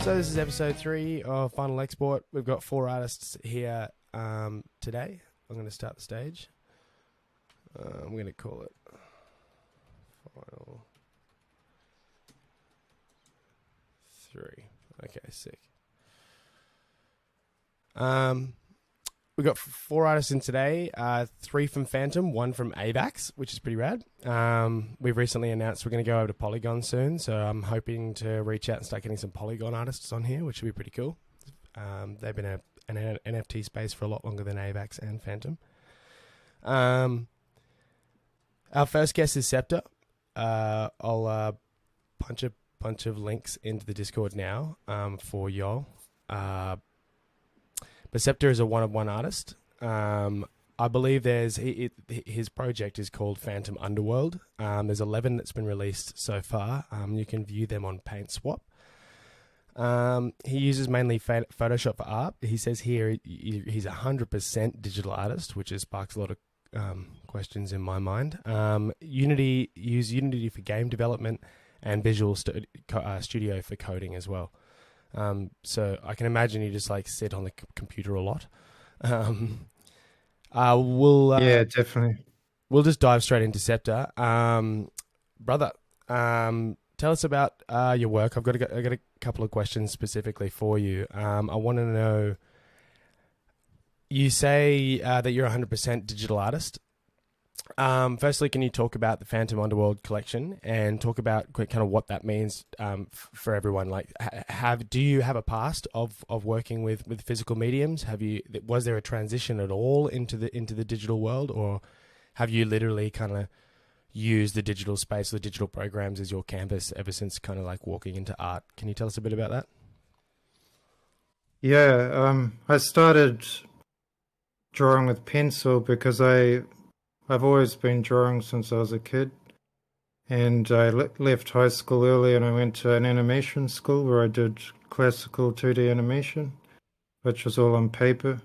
So this is episode 3 of Final Export. We've got 4 artists here today. I'm going to start the stage. I'm going to call it Final 3. Okay, sick. We've got 4 artists in today, 3 from Fantom, 1 from AVAX, which is pretty rad. We've recently announced we're going to go over to Polygon soon, so I'm hoping to reach out and start getting some Polygon artists on here, which would be pretty cool. They've been an NFT space for a lot longer than AVAX and Fantom. Our first guest is Czepta. I'll punch a bunch of links into the Discord now for y'all. But Czepta is a one-of-one artist. I believe his project is called Fantom Underworld. There's 11 that's been released so far. You can view them on PaintSwap. He uses mainly Photoshop for art. He says here he's 100% digital artist, which sparks a lot of questions in my mind. Use Unity for game development and Visual Studio for coding as well. So I can imagine you just like sit on the computer a lot. Yeah, definitely. We'll just dive straight into Czepta. Brother, tell us about your work. I've got a couple of questions specifically for you. I want to know, you say that you're a 100% digital artist. Firstly, can you talk about the Fantom Underworld collection and talk about kind of what that means for everyone? Like, do you have a past of working with physical mediums? Was there a transition at all into the digital world, or have you literally kind of used the digital space, the digital programs as your canvas ever since kind of like walking into art? Can you tell us a bit about that? Yeah, I started drawing with pencil because I've always been drawing since I was a kid, and I left high school early and I went to an animation school where I did classical 2D animation, which was all on paper,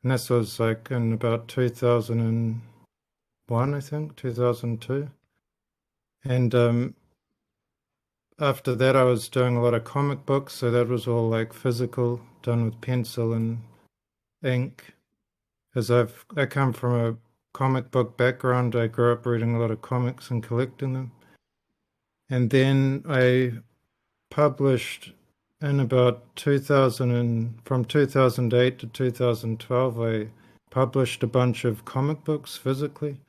and this was like in about 2001, I think, 2002, and after that I was doing a lot of comic books, so that was all like physical, done with pencil and ink, as I come from a comic book background. I grew up reading a lot of comics and collecting them. And then I published in about 2000, from 2008 to 2012, I published a bunch of comic books physically.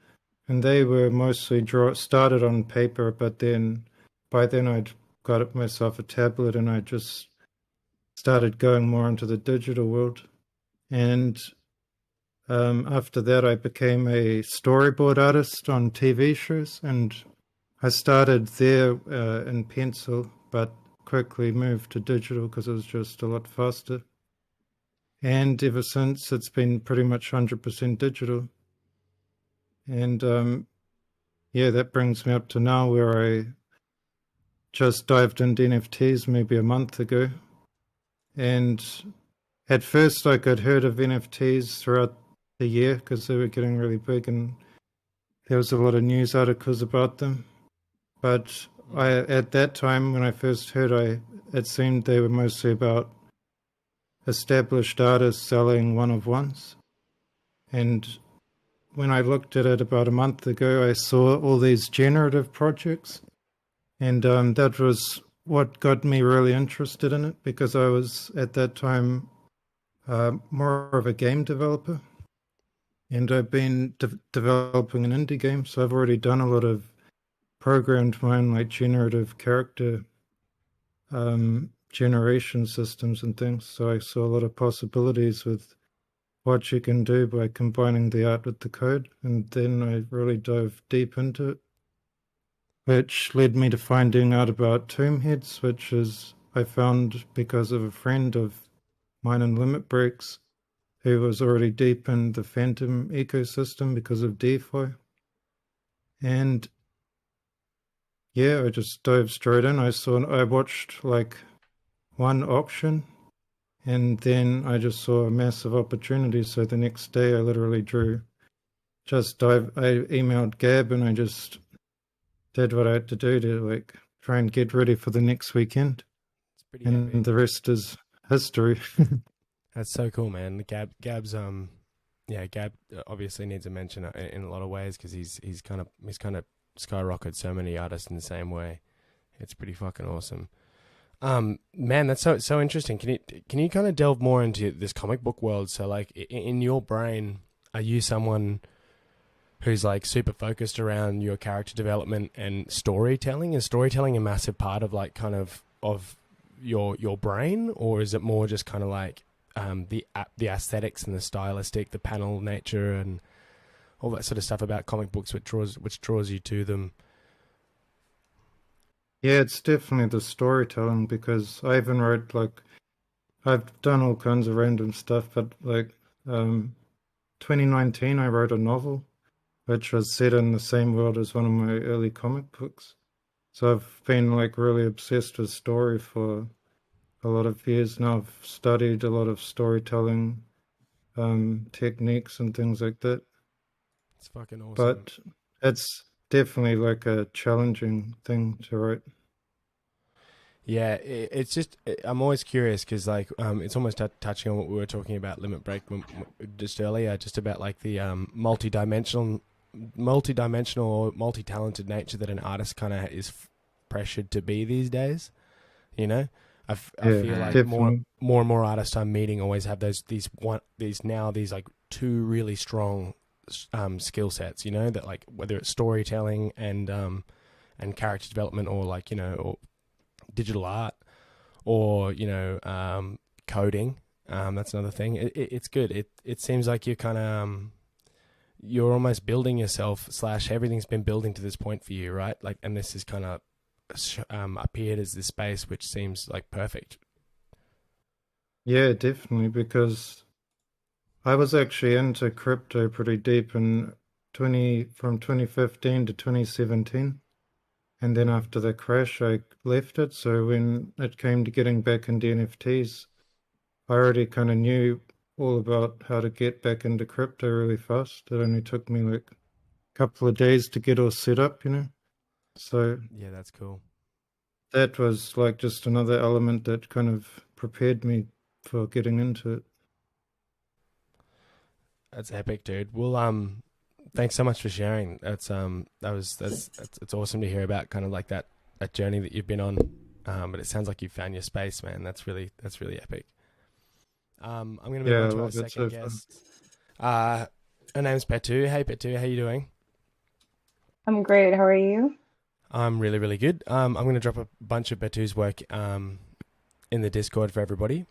And they were mostly started on paper, but then by then I'd got myself a tablet and I just started going more into the digital world. And after that, I became a storyboard artist on TV shows, and I started there in pencil, but quickly moved to digital because it was just a lot faster. And ever since, it's been pretty much 100% digital. And yeah, that brings me up to now, where I just dived into NFTs maybe a month ago. And at first, I got heard of NFTs throughout the year because they were getting really big and there was a lot of news articles about them. But at that time when I first heard, it seemed they were mostly about established artists selling one-of-ones. And when I looked at it about a month ago, I saw all these generative projects, and that was what got me really interested in it, because I was at that time more of a game developer. And I've been developing an indie game, so I've already done a lot of programmed my own like generative character generation systems and things. So I saw a lot of possibilities with what you can do by combining the art with the code. And then I really dove deep into it, which led me to finding out about tomb heads, which I found because of a friend of mine in Limit Breaks, who was already deep in the Fantom ecosystem because of DeFi. And yeah, I just dove straight in. I watched like one auction, and then I just saw a massive opportunity. So the next day I literally I emailed Gab and I just did what I had to do to like try and get ready for the next weekend. Pretty and epic. the rest is history. That's so cool, man. Gab's yeah, Gab obviously needs a mention in a lot of ways because he's kind of skyrocketed so many artists in the same way. It's pretty fucking awesome. Man, that's so interesting. Can you kind of delve more into this comic book world? So, like, in your brain, are you someone who's like super focused around your character development and storytelling? Is storytelling a massive part of like kind of your brain, or is it more just kind of like the aesthetics and the stylistic, the panel nature, and all that sort of stuff about comic books, which draws you to them? Yeah, it's definitely the storytelling because I even wrote like I've done all kinds of random stuff, but like 2019 I wrote a novel which was set in the same world as one of my early comic books. So I've been like really obsessed with story for a lot of years now. I've studied a lot of storytelling techniques and things like that. It's fucking awesome. But it's definitely like a challenging thing to write. Yeah, it's just I'm always curious because like it's almost touching on what we were talking about Limit Break just earlier, just about like the multi-dimensional or multi-talented nature that an artist kind of is pressured to be these days. You know, I Yeah, feel like definitely. more and more artists I'm meeting always have these like two really strong skill sets. You know, that like whether it's storytelling and character development or like or digital art or coding. That's another thing. It's good. It seems like you're kind of you're almost building yourself slash everything's been building to this point for you, right? Like, and this is kind of appeared as this space which seems like perfect. Yeah, definitely. Because I was actually into crypto pretty deep in 2015 to 2017. And then after the crash, I left it. So when it came to getting back into NFTs, I already kind of knew all about how to get back into crypto really fast. It only took me like a couple of days to get all set up. So Yeah, that's cool. that was like just another element that kind of prepared me for getting into it. That's epic, dude. Well, thanks so much for sharing. That's it's awesome to hear about kind of like that journey that you've been on. But it sounds like you found your space, man. That's really epic. I'm gonna move Yeah, on I to our love it second so far. guest. Her name's Petu. Hey, Petu, how you doing? I'm great. How are you? I'm really, really good. I'm going to drop a bunch of Petu's work in the Discord for everybody.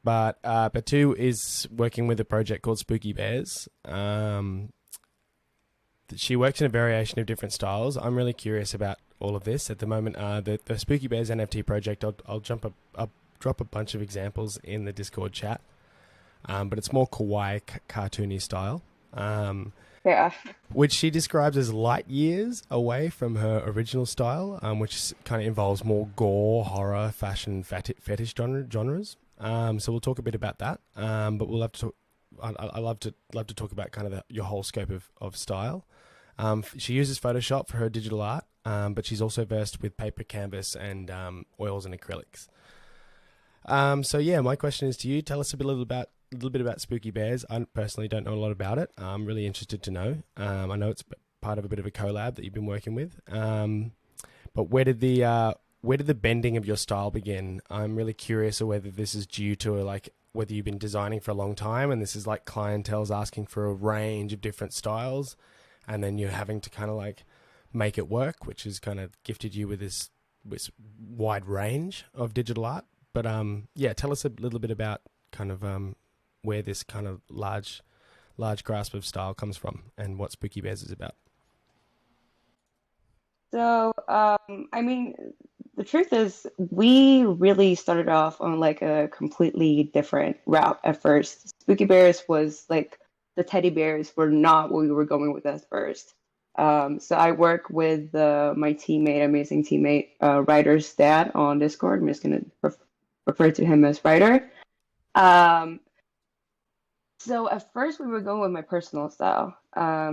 But Petu is working with a project called Spooky Bears. She works in a variation of different styles. I'm really curious about all of this at the moment. The Spooky Bears NFT project. I'll drop a bunch of examples in the Discord chat. But it's more kawaii, cartoony style. Yeah. Which she describes as light years away from her original style, which kind of involves more gore, horror, fashion, fetish genres. So we'll talk a bit about that. But we'll have to talk. I love to talk about kind of your whole scope of style. She uses Photoshop for her digital art, but she's also versed with paper, canvas, and oils and acrylics. So yeah, my question is to you. Tell us a little bit about Spooky Bears. I personally don't know a lot about it. I'm really interested to know. I know it's part of a bit of a collab that you've been working with. But where did the bending of your style begin? I'm really curious of whether this is due to like whether you've been designing for a long time and this is like clientele's asking for a range of different styles, and then you're having to kind of like make it work, which has kind of gifted you with this wide range of digital art. But yeah, tell us a little bit about kind of where this kind of large grasp of style comes from and what Spooky Bears is about. So, I mean, the truth is, we really started off on like a completely different route at first. Spooky Bears was like the teddy bears were not what we were going with at first. So I work with my teammate, amazing teammate, Ryder's dad on Discord. I'm just gonna refer to him as Ryder. Um, So at first we were going with my personal style.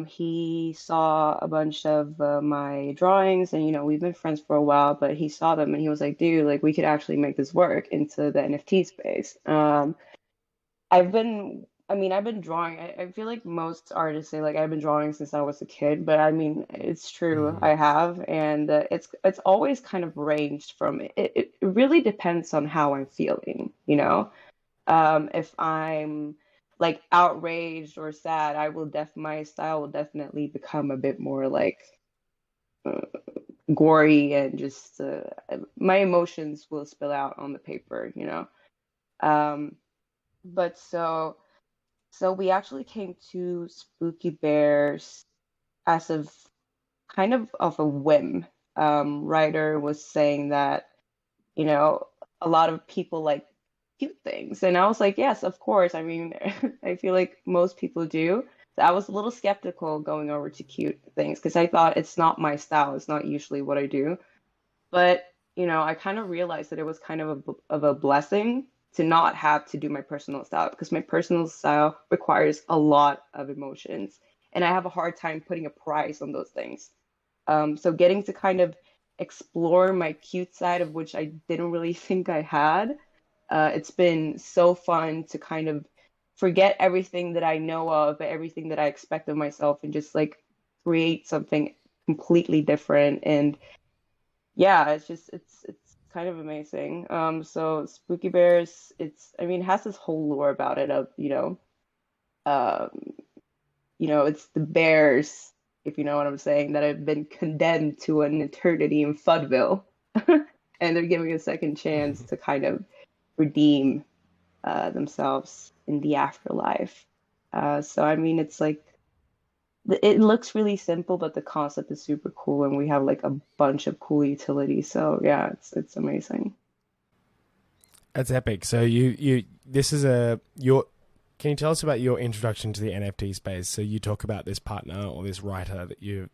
He saw a bunch of my drawings, and we've been friends for a while, but he saw them and he was like, "Dude, like we could actually make this work into the NFT space." I've been drawing. I feel like most artists say like I've been drawing since I was a kid, but I mean it's true. Mm-hmm. I have, and it's always kind of ranged from it really depends on how I'm feeling. If I'm like outraged or sad, my style will definitely become a bit more like uh, gory and just my emotions will spill out on the paper. Um, but so we actually came to Spooky Bears as of kind of a whim. Ryder was saying that you know, a lot of people like cute things. And I was like, yes, of course. I mean, I feel like most people do. So I was a little skeptical going over to cute things because I thought it's not my style. It's not usually what I do. But, I kind of realized that it was kind of a blessing to not have to do my personal style because my personal style requires a lot of emotions. And I have a hard time putting a price on those things. So getting to kind of explore my cute side of which I didn't really think I had, it's been so fun to kind of forget everything that I know of, everything that I expect of myself, and just like create something completely different. And yeah, it's kind of amazing. So Spooky Bears, I mean, it has this whole lore about it of, um, it's the bears, if you know what I'm saying, that have been condemned to an eternity in Fudville. And they're giving a second chance to kind of redeem themselves in the afterlife. So, I mean, it's like, it looks really simple, but the concept is super cool, and we have like a bunch of cool utilities. So, yeah, it's amazing. That's epic. So you this is a your can you tell us about your introduction to the NFT space? So you talk about this partner or this writer that you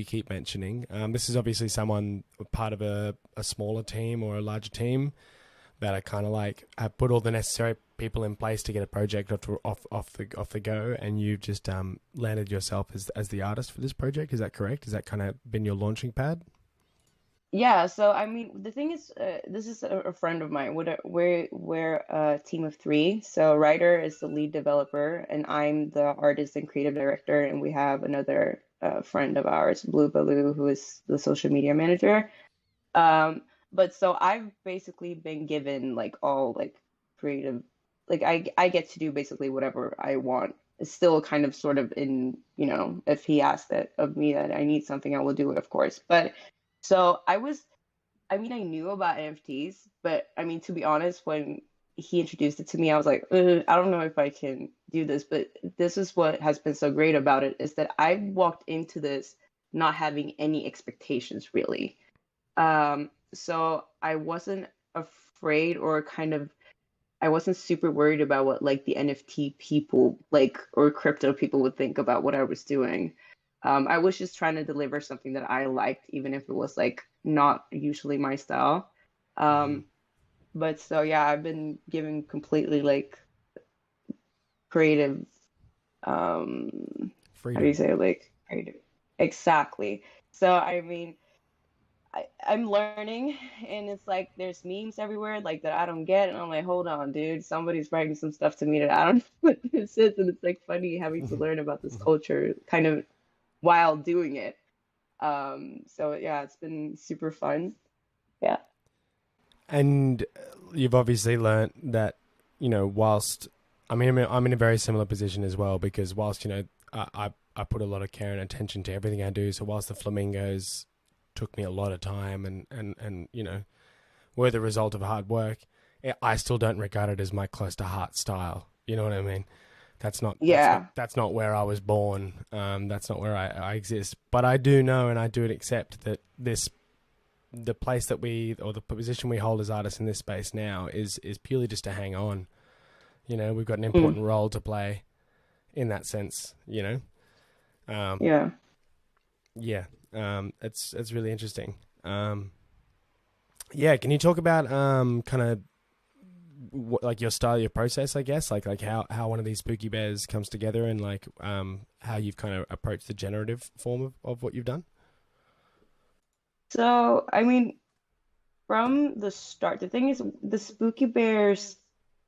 keep mentioning. This is obviously someone part of a smaller team or a larger team that are kind of like have put all the necessary people in place to get a project off the go, and you've just landed yourself as the artist for this project. Is that correct? Has that kind of been your launching pad? Yeah, so I mean, the thing is, this is a friend of mine. We're a team of three. So Ryder is the lead developer, and I'm the artist and creative director, and we have another friend of ours, Blue Baloo, who is the social media manager. Um, but so I've basically been given like all like creative, like I get to do basically whatever I want. It's still kind of sort of in, if he asks that of me that I need something, I will do it, of course. But so I mean, I knew about NFTs, but I mean, to be honest, when he introduced it to me, I was like, I don't know if I can do this. But this is what has been so great about it is that I walked into this not having any expectations really. So I wasn't afraid or kind of I wasn't super worried about what like the NFT people like or crypto people would think about what I was doing. I was just trying to deliver something that I liked, even if it was like not usually my style. Mm-hmm. Um, but so yeah, I've been given completely like creative, how do you Freedom. say it? Like creative, exactly. So I mean, I'm learning, and it's like there's memes everywhere like that I don't get, and I'm like, hold on, dude, somebody's writing some stuff to me that I don't know what this is, and it's like funny having to learn about this culture kind of while doing it. So yeah, it's been super fun. Yeah. And you've obviously learnt that, whilst I'm in a very similar position as well, because whilst, I put a lot of care and attention to everything I do. So whilst the flamingos took me a lot of time and were the result of hard work, I still don't regard it as my close to heart style. You know what I mean? Yeah. That's not where I was born. That's not where I exist. But I do know and I do accept that the place that or the position we hold as artists in this space now is purely just to hang on. We've got an Mm, important role to play in that sense. Um, yeah. yeah, it's really interesting. Yeah, can you talk about kind of like your style, your process, I guess, like how one of these spooky bears comes together, and like how you've kind of approached the generative form of what you've done? So, I mean, from the start, the thing is, the Spooky Bears,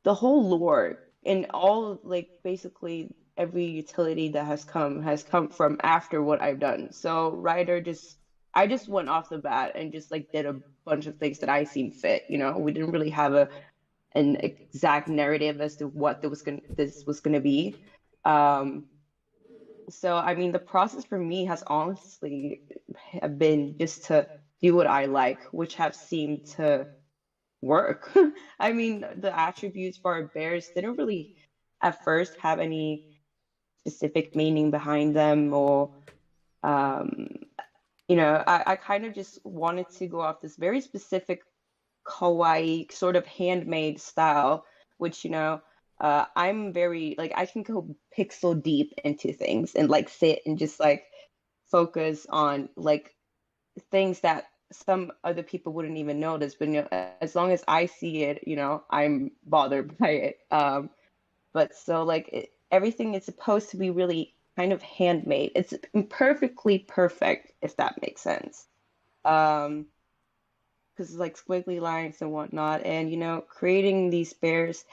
the whole lore and all like basically every utility that has come from after what I've done. So Ryder just I just went off the bat and just like did a bunch of things that I seen fit. We didn't really have an exact narrative as to what this was gonna be. Um, so I mean, the process for me has honestly have been just to do what I like, which have seemed to work. I mean, the attributes for our bears didn't really at first have any specific meaning behind them, or um, I kind of just wanted to go off this very specific kawaii sort of handmade style, which I'm very like I can go pixel deep into things and like sit and just like focus on like things that some other people wouldn't even notice. But as long as I see it, I'm bothered by it. But so like everything is supposed to be really kind of handmade. It's perfectly perfect, if that makes sense. Um, because it's like squiggly lines and whatnot, and creating these bears,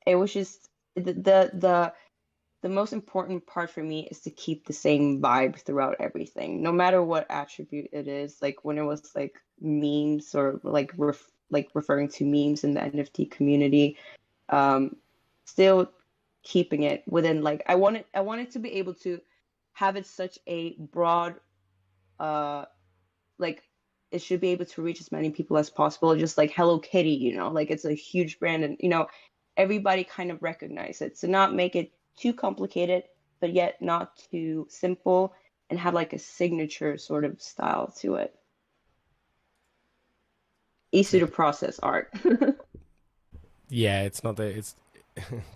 it was just the most important part for me is to keep the same vibe throughout everything, no matter what attribute it is. Like when it was like memes or like referring to memes in the NFT community, um, still keeping it within like I wanted to be able to have it such a broad like it should be able to reach as many people as possible, just like Hello Kitty, like it's a huge brand, and everybody kind of recognize it. So not make it too complicated, but yet not too simple, and have like a signature sort of style to it. Easy to process art. Yeah, it's not it's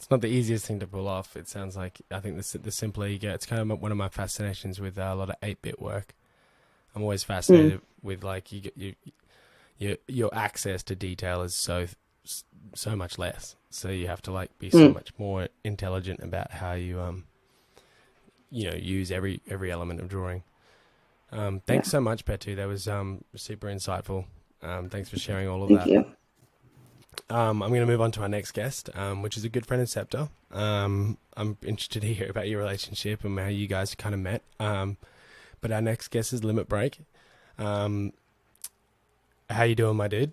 not the easiest thing to pull off. It sounds like, I think the simpler you get, it's kind of one of my fascinations with a lot of 8-bit work. I'm always fascinated with like your access to detail is so much less. So you have to like be so much more intelligent about how you use every element of drawing. Thanks so much, Petu. That was super insightful. Thanks for sharing all of Thank that. you. I'm going to move on to our next guest, which is a good friend of Czepta. I'm interested to hear about your relationship and how you guys kind of met. But our next guest is Limit Break. How you doing, my dude?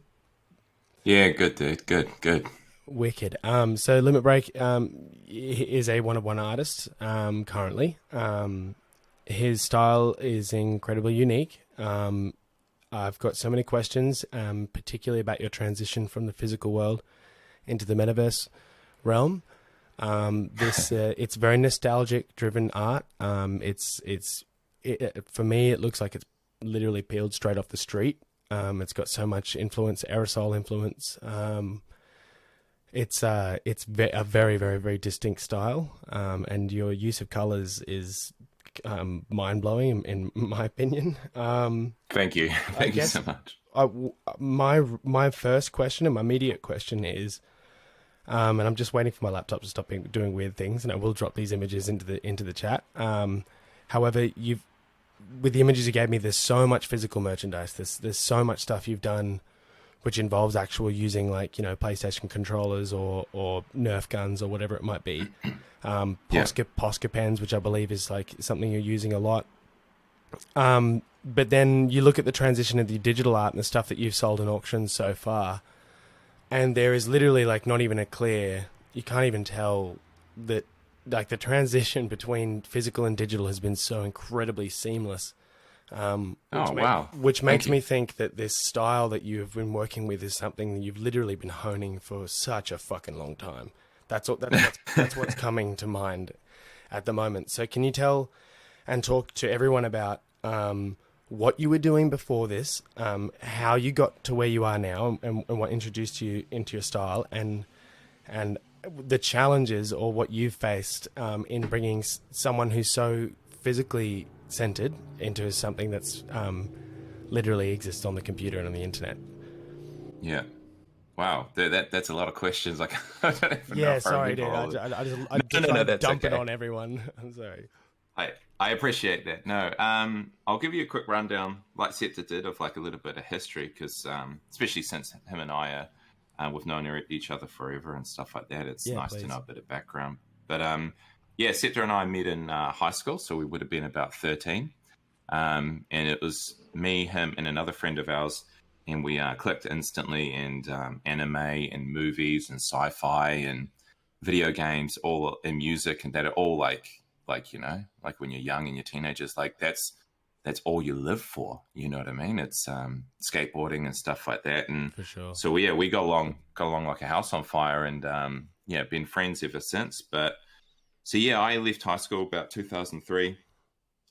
Yeah, good, dude. Good. Wicked. So Limit Break is a one-of-one artist currently. His style is incredibly unique. I've got so many questions, particularly about your transition from the physical world into the metaverse realm. It's very nostalgic-driven art. For me, it looks like it's literally peeled straight off the street. It's got so much influence, aerosol influence. It's a very, very, very distinct style, and your use of colors is mind-blowing in my opinion. Thank you. Thank you so much. My first question and my immediate question is, and I'm just waiting for my laptop to stop doing weird things, and I will drop these images into the chat. However, with the images you gave me, there's so much physical merchandise. There's so much stuff you've done which involves actual using like, PlayStation controllers or Nerf guns or whatever it might be. Posca pens, which I believe is like something you're using a lot. But then you look at the transition of the digital art and the stuff that you've sold in auctions so far, and there is literally like not even you can't even tell that like the transition between physical and digital has been so incredibly seamless. Which makes me think that this style that you've been working with is something that you've literally been honing for such a fucking long time. That's what's coming to mind at the moment. So can you tell and talk to everyone about what you were doing before this, how you got to where you are now, and what introduced you into your style, and the challenges or what you've faced in bringing someone who's so physically centered into something that's literally exists on the computer and on the internet. Yeah. Wow, that's a lot of questions. Like, I don't even know Yeah, if I sorry, dude. remember I just No, try to that's dump it okay. on everyone. I'm sorry. I appreciate that. No, I'll give you a quick rundown, like Czepta did, of like a little bit of history, because especially since him and I we've known each other forever and stuff like that. It's Yeah, nice to please. know a bit of background. But yeah, Czepta and I met in high school, so we would have been about 13. And it was me, him, and another friend of ours, and we clicked instantly. And anime and movies and sci-fi and video games, all in music, and that are all like you know, like when you're young and you're teenagers, like that's all you live for. You know what I mean? It's skateboarding and stuff like that. And For sure. so yeah, we got along like a house on fire, and yeah, been friends ever since. But so yeah, I left high school about 2003.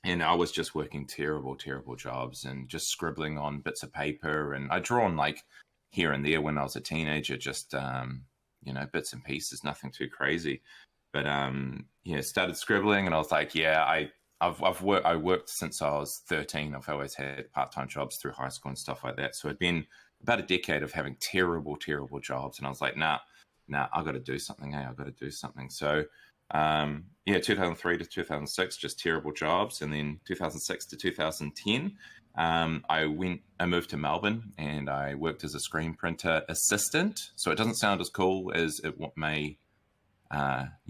And I was just working terrible jobs and just scribbling on bits of paper. And I'd drawn like here and there when I was a teenager, just, you know, bits and pieces, nothing too crazy. But yeah, started scribbling, and I was like, yeah, I worked since I was 13. I've always had part-time jobs through high school and stuff like that. So it'd been about a decade of having terrible jobs. And I was like, nah, I got to do something. I got to do something. So yeah, 2003 to 2006, just terrible jobs. And then 2006 to 2010, I moved to Melbourne, and I worked as a screen printer assistant. So it doesn't sound as cool as you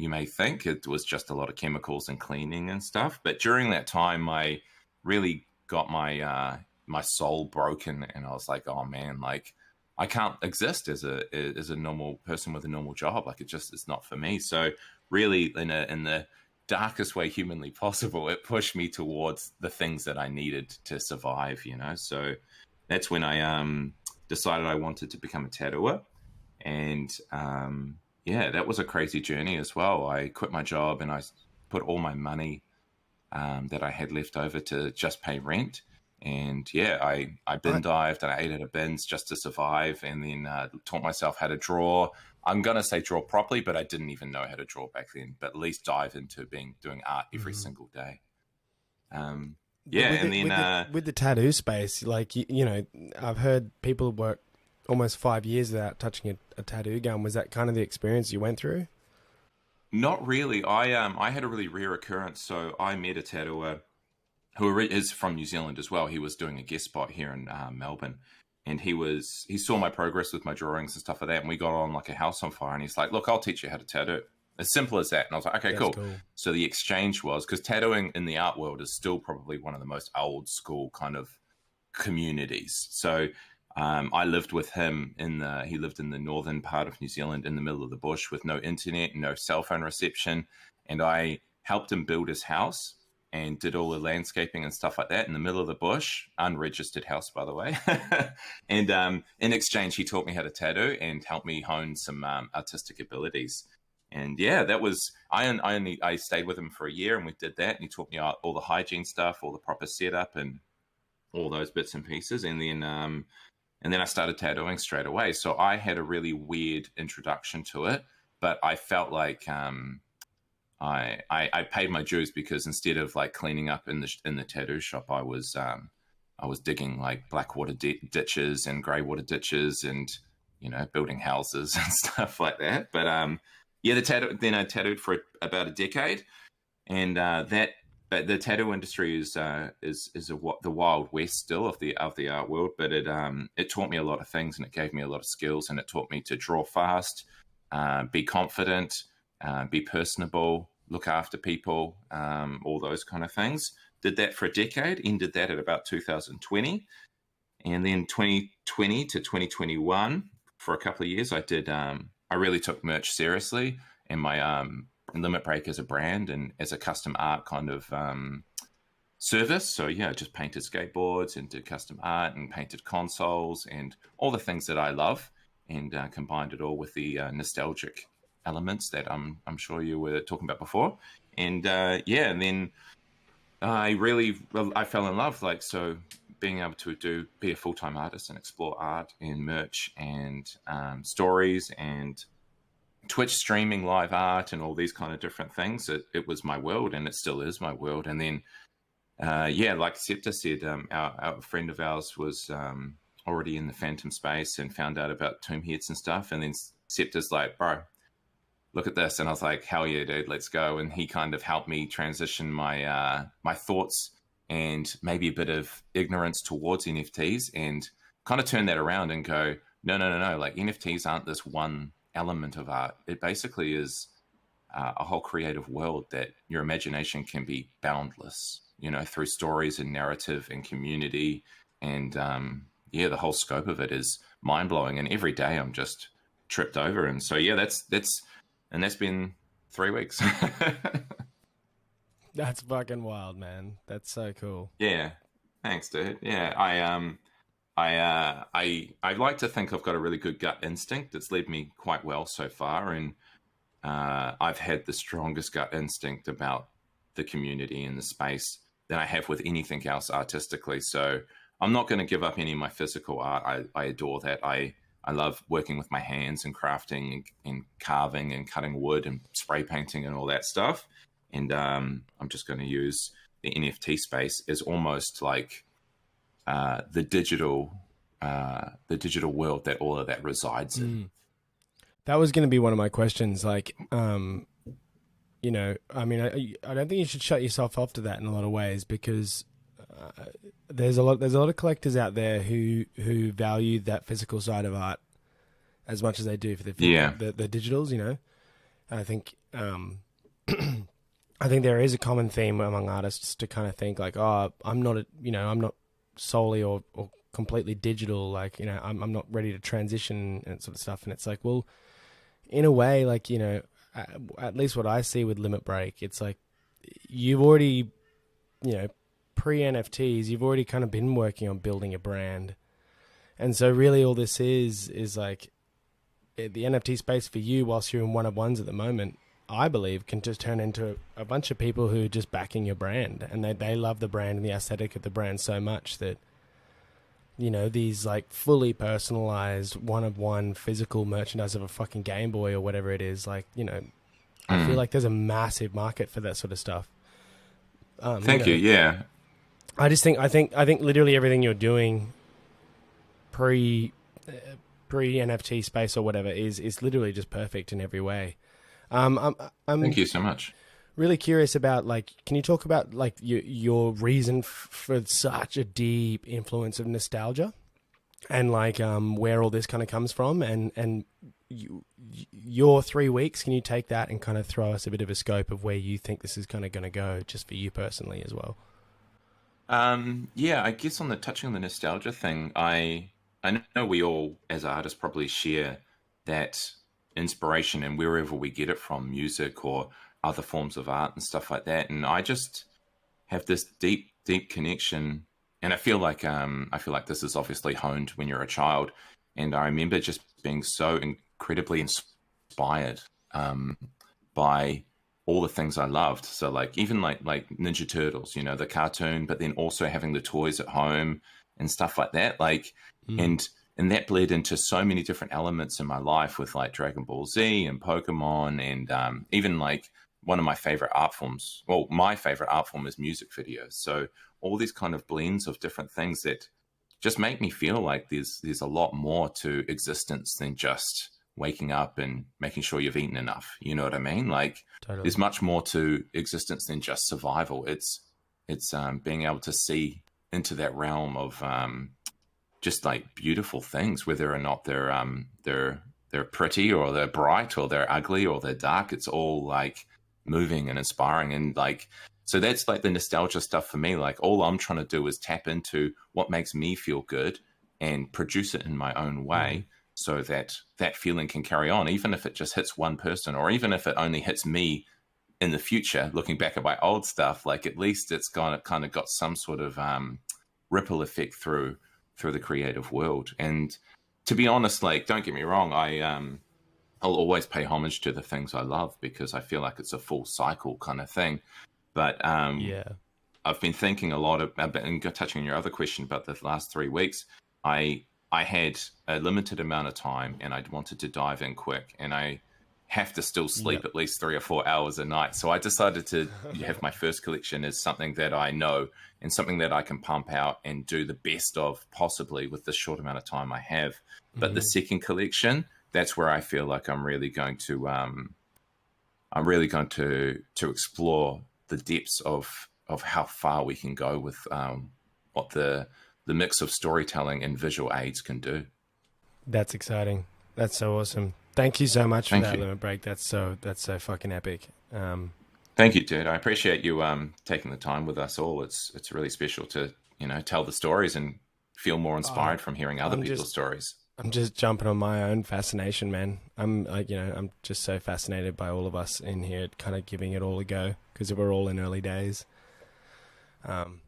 may think. It was just a lot of chemicals and cleaning and stuff. But during that time, I really got my soul broken, and I was like, oh man, like I can't exist as a normal person with a normal job. Like it's not for me. So really, in the darkest way humanly possible, it pushed me towards the things that I needed to survive, you know. So that's when I decided I wanted to become a tattooer. And yeah, that was a crazy journey as well. I quit my job, and I put all my money that I had left over to just pay rent. And yeah, I bin dived, and I ate at a bins just to survive, and then taught myself how to draw. I'm going to say draw properly, but I didn't even know how to draw back then, but at least dive into doing art every single day. Yeah, with and then with the tattoo space, like you know, I've heard people work almost 5 years without touching a tattoo gun. Was that kind of the experience you went through? Not really. I had a really rare occurrence. So I met a tattooer who is from New Zealand as well. He was doing a guest spot here in Melbourne, and he saw my progress with my drawings and stuff like that, and we got on like a house on fire. And he's like, "Look, I'll teach you how to tattoo." As simple as that. And I was like, "Okay, cool." So the exchange was, because tattooing in the art world is still probably one of the most old school kind of communities. So I lived with him he lived in the northern part of New Zealand in the middle of the bush with no internet, no cell phone reception. And I helped him build his house and did all the landscaping and stuff like that in the middle of the bush, unregistered house, by the way. And in exchange, he taught me how to tattoo and helped me hone some artistic abilities. And yeah, that was, I stayed with him for a year, and we did that. And he taught me all the hygiene stuff, all the proper setup, and all those bits and pieces. And then I started tattooing straight away. So I had a really weird introduction to it, but I felt like I paid my dues, because instead of like cleaning up in the tattoo shop, I was digging like black water ditches and grey water ditches, and you know, building houses and stuff like that. But yeah, then I tattooed for about a decade, and but the tattoo industry is the wild west still of the art world. But it taught me a lot of things, and it gave me a lot of skills, and it taught me to draw fast, be confident, be personable, look after people, all those kind of things. Did that for a decade, ended that at about 2020. And then 2020 to 2021, for a couple of years, I really took merch seriously, and my Limit Break as a brand and as a custom art kind of service. So yeah, just painted skateboards and did custom art and painted consoles and all the things that I love, and combined it all with the nostalgic elements that I'm sure you were talking about before. And yeah, and then I fell in love. Like, so being able to be a full-time artist and explore art and merch and stories and Twitch streaming live art and all these kind of different things, it was my world, and it still is my world. And then yeah, like Czepta said, our friend of ours was already in the Fantom space and found out about tomb heads and stuff. And then Czepta's like, bro, look at this. And I was like, hell yeah, dude, let's go. And he kind of helped me transition my my thoughts and maybe a bit of ignorance towards NFTs and kind of turn that around and go, no. Like NFTs aren't this one element of art. It basically is a whole creative world that your imagination can be boundless, you know, through stories and narrative and community. And yeah, the whole scope of it is mind blowing. And every day I'm just tripped over. And so, yeah, that's been 3 weeks. That's fucking wild, man. That's so cool. Yeah. Thanks, dude. Yeah. I like to think I've got a really good gut instinct. It's led me quite well so far. And I've had the strongest gut instinct about the community and the space than I have with anything else artistically. So I'm not going to give up any of my physical art. I adore that. I love working with my hands and crafting and carving and cutting wood and spray painting and all that stuff. And I'm just going to use the NFT space as almost like the digital world that all of that resides in. That was going to be one of my questions. Like, you know, I mean, I don't think you should shut yourself off to that in a lot of ways, because there's a lot of collectors out there who value that physical side of art as much as they do for the digitals. You know, and I think I think there is a common theme among artists to kind of think like, oh, I'm not solely or completely digital. Like, you know, I'm not ready to transition and sort of stuff. And it's like, well, in a way, like, you know, at least what I see with Limit Break, it's like you've already, you know, pre-NFTs, you've already kind of been working on building a brand. And so really all this is like the NFT space for you whilst you're in one-of-ones at the moment, I believe can just turn into a bunch of people who are just backing your brand, and they love the brand and the aesthetic of the brand so much that, you know, these like fully personalized one-of-one physical merchandise of a fucking Game Boy or whatever it is, like, you know, I feel like there's a massive market for that sort of stuff. Thank you. Yeah. I think literally everything you're doing pre NFT space or whatever is literally just perfect in every way. I'm Thank you so much. Really curious about, like, can you talk about like your reason for such a deep influence of nostalgia, and like where all this kind of comes from, and your 3 weeks, can you take that and kind of throw us a bit of a scope of where you think this is kind of going to go, just for you personally as well? Yeah, I guess touching on the nostalgia thing, I know we all as artists probably share that inspiration and wherever we get it from, music or other forms of art and stuff like that. And I just have this deep connection, and I feel like this is obviously honed when you're a child. And I remember just being so incredibly inspired by all the things I loved. So like even like Ninja Turtles, you know, the cartoon, but then also having the toys at home and stuff like that. Like and that bled into so many different elements in my life with like Dragon Ball Z and Pokemon, and even like one of my favorite art forms. Well, my favorite art form is music videos. So all these kind of blends of different things that just make me feel like there's a lot more to existence than just waking up and making sure you've eaten enough. You know what I mean? Like Totally. There's much more to existence than just survival. It's being able to see into that realm of just like beautiful things, whether or not they're pretty or they're bright or they're ugly or they're dark. It's all like moving and inspiring, and like, so that's like the nostalgia stuff for me. Like all I'm trying to do is tap into what makes me feel good and produce it in my own way, so that that feeling can carry on, even if it just hits one person, or even if it only hits me in the future, looking back at my old stuff. Like at least it's kind of got some sort of ripple effect through the creative world. And to be honest, like, don't get me wrong, I'll always pay homage to the things I love, because I feel like it's a full cycle kind of thing. But I've been thinking a lot about, and touching on your other question about the last 3 weeks, I had a limited amount of time and I wanted to dive in quick, and I have to still sleep Yep. at least 3 or 4 hours a night. So I decided to have my first collection as something that I know and something that I can pump out and do the best of possibly with the short amount of time I have. But the second collection, that's where I feel like I'm really going to explore the depths of how far we can go with what the mix of storytelling and visual aids can do. That's exciting. That's so awesome. Thank you so much for Thank that, you. Limit Break. That's so fucking epic. Thank you, dude. I appreciate you taking the time with us all. It's really special to tell the stories and feel more inspired from hearing other people's stories. I'm just jumping on my own fascination, man. I'm I'm just so fascinated by all of us in here, kind of giving it all a go because we're all in early days.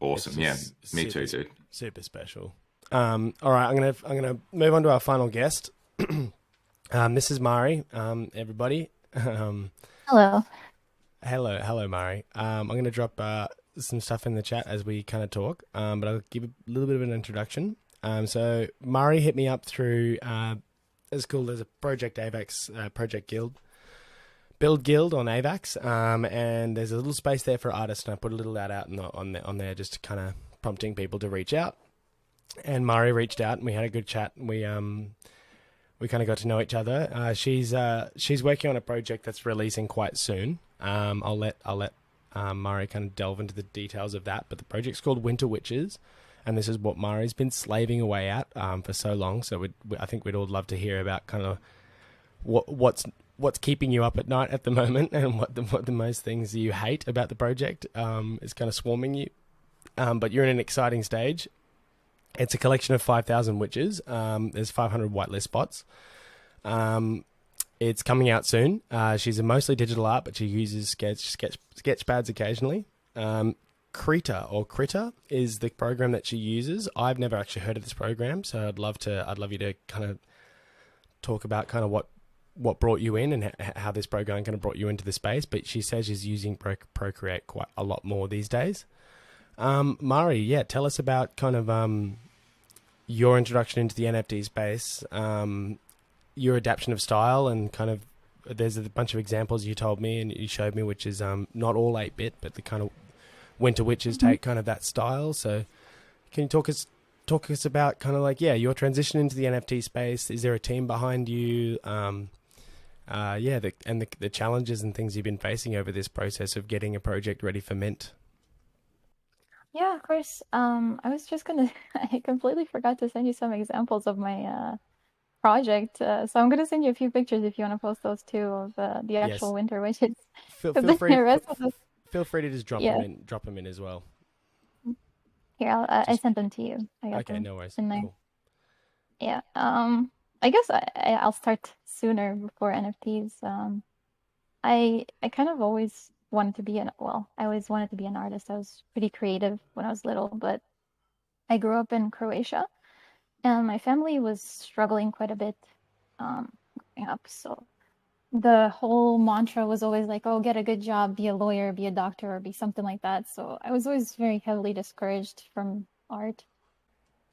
Awesome, yeah, me too, dude. Super special. All right, I'm gonna move on to our final guest. This is Mari. Everybody. Hello. Hello, Mari. I'm gonna drop some stuff in the chat as we kind of talk, but I'll give a little bit of an introduction. So Mari hit me up through it's cool. There's a Project AVAX, Project Build Guild on AVAX, and there's a little space there for artists, and I put a little ad out on there just kind of prompting people to reach out. And Mari reached out, and we had a good chat. We kind of got to know each other. She's working on a project that's releasing quite soon. I'll let Mari kind of delve into the details of that. But the project's called Winter Witches, and this is what Mari's been slaving away at for so long. So I think we'd all love to hear about kind of what's keeping you up at night at the moment, and what the most things you hate about the project is kind of swarming you. But you're in an exciting stage. It's a collection of 5,000 witches. There's 500 whitelist spots. It's coming out soon. She's a mostly digital art, but she uses sketch pads occasionally. Krita is the program that she uses. I've never actually heard of this program, so I'd love you to kind of talk about kind of what brought you in and how this program kind of brought you into the space. But she says she's using Procreate quite a lot more these days. Mari, yeah, tell us about kind of your introduction into the NFT space, your adaptation of style, and kind of there's a bunch of examples you told me and you showed me, which is not all 8-bit, but the kind of Winter Witches take kind of that style. So can you talk us about kind of like, yeah, your transition into the NFT space? Is there a team behind you? The challenges and things you've been facing over this process of getting a project ready for mint. Yeah, of course. I was just gonna, I completely forgot to send you some examples of my project. So I'm gonna send you a few pictures if you want to post those too of the actual Yes. Winter Witches. Feel The free rest of the, feel free to just drop yeah. them in as well. Here, I Just- sent them to you. I got Okay, them no worries. in there. Cool. Yeah. I guess I'll start sooner before NFTs. I kind of always wanted to be I always wanted to be an artist. I was pretty creative when I was little, but I grew up in Croatia, and my family was struggling quite a bit growing up. So the whole mantra was always like, oh, get a good job, be a lawyer, be a doctor, or be something like that. So I was always very heavily discouraged from art.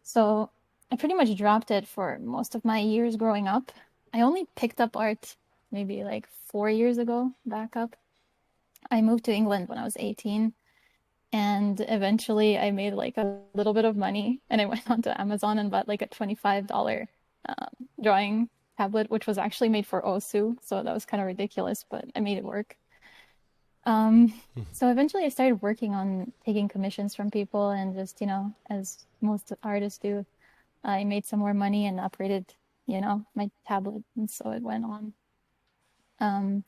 So I pretty much dropped it for most of my years growing up. I only picked up art maybe like 4 years ago, back up. I moved to England when I was 18, and eventually I made like a little bit of money, and I went onto Amazon and bought like a $25 drawing tablet, which was actually made for Osu, so that was kind of ridiculous, but I made it work. So eventually I started working on taking commissions from people, and just, as most artists do, I made some more money and upgraded, my tablet, and so it went on.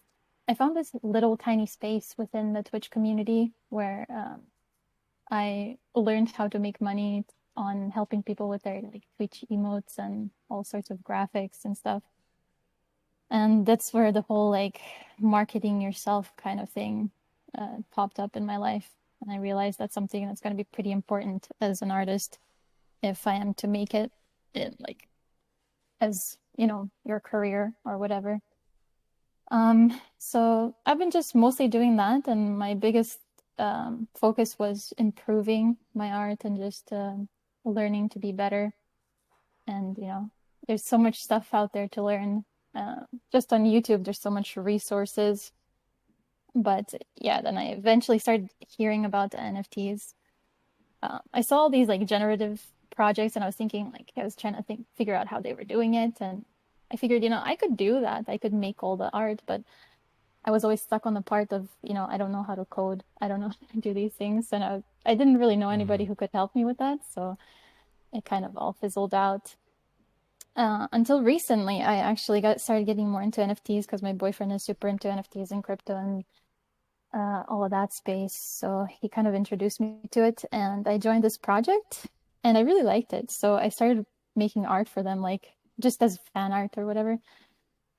I found this little tiny space within the Twitch community where I learned how to make money on helping people with their like Twitch emotes and all sorts of graphics and stuff. And that's where the whole like marketing yourself kind of thing popped up in my life. And I realized that's something that's going to be pretty important as an artist if I am to make it in like as, your career or whatever. So I've been just mostly doing that, and my biggest focus was improving my art and just learning to be better. And there's so much stuff out there to learn. just on YouTube, there's so much resources. But yeah, then I eventually started hearing about the NFTs. I saw all these like generative projects, and I was thinking, like, I was trying to figure out how they were doing it, and I figured, I could do that. I could make all the art, but I was always stuck on the part of, I don't know how to code. I don't know how to do these things, and I didn't really know anybody who could help me with that, so it kind of all fizzled out. Until recently, I actually started getting more into NFTs because my boyfriend is super into NFTs and crypto and all of that space. So he kind of introduced me to it, and I joined this project, and I really liked it. So I started making art for them, like just as fan art or whatever.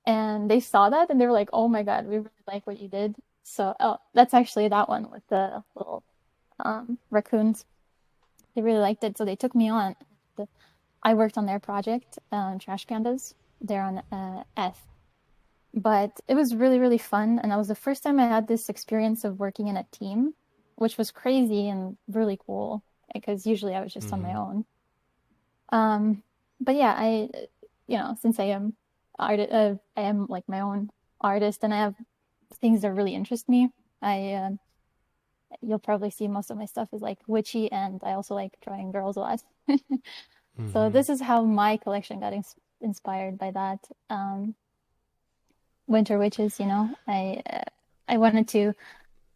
And they saw that, and they were like, "Oh my God, we really like what you did." So, that's actually that one with the little raccoons. They really liked it, so they took me on. I worked on their project, Trash Pandas. They're on F. But it was really, really fun. And that was the first time I had this experience of working in a team, which was crazy and really cool, because usually I was just on my own. But yeah, since I am I am like my own artist, and I have things that really interest me. You'll probably see most of my stuff is like witchy, and I also like drawing girls a lot. So this is how my collection got inspired by that. Winter Witches, I wanted to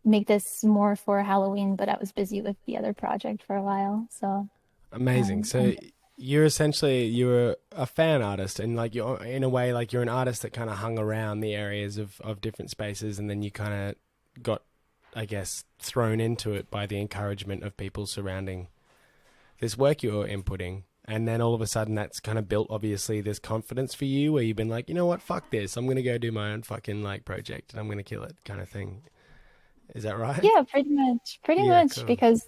make this more for Halloween, but I was busy with the other project for a while. So amazing. So you're a fan artist, and like you're in a way like you're an artist that kind of hung around the areas of different spaces, and then you kind of got, I guess, thrown into it by the encouragement of people surrounding this work you're inputting. And then all of a sudden that's kind of built, obviously, this confidence for you where you've been like, you know what, fuck this. I'm going to go do my own fucking like project and I'm going to kill it kind of thing. Is that right? Yeah, pretty much. Cool. Because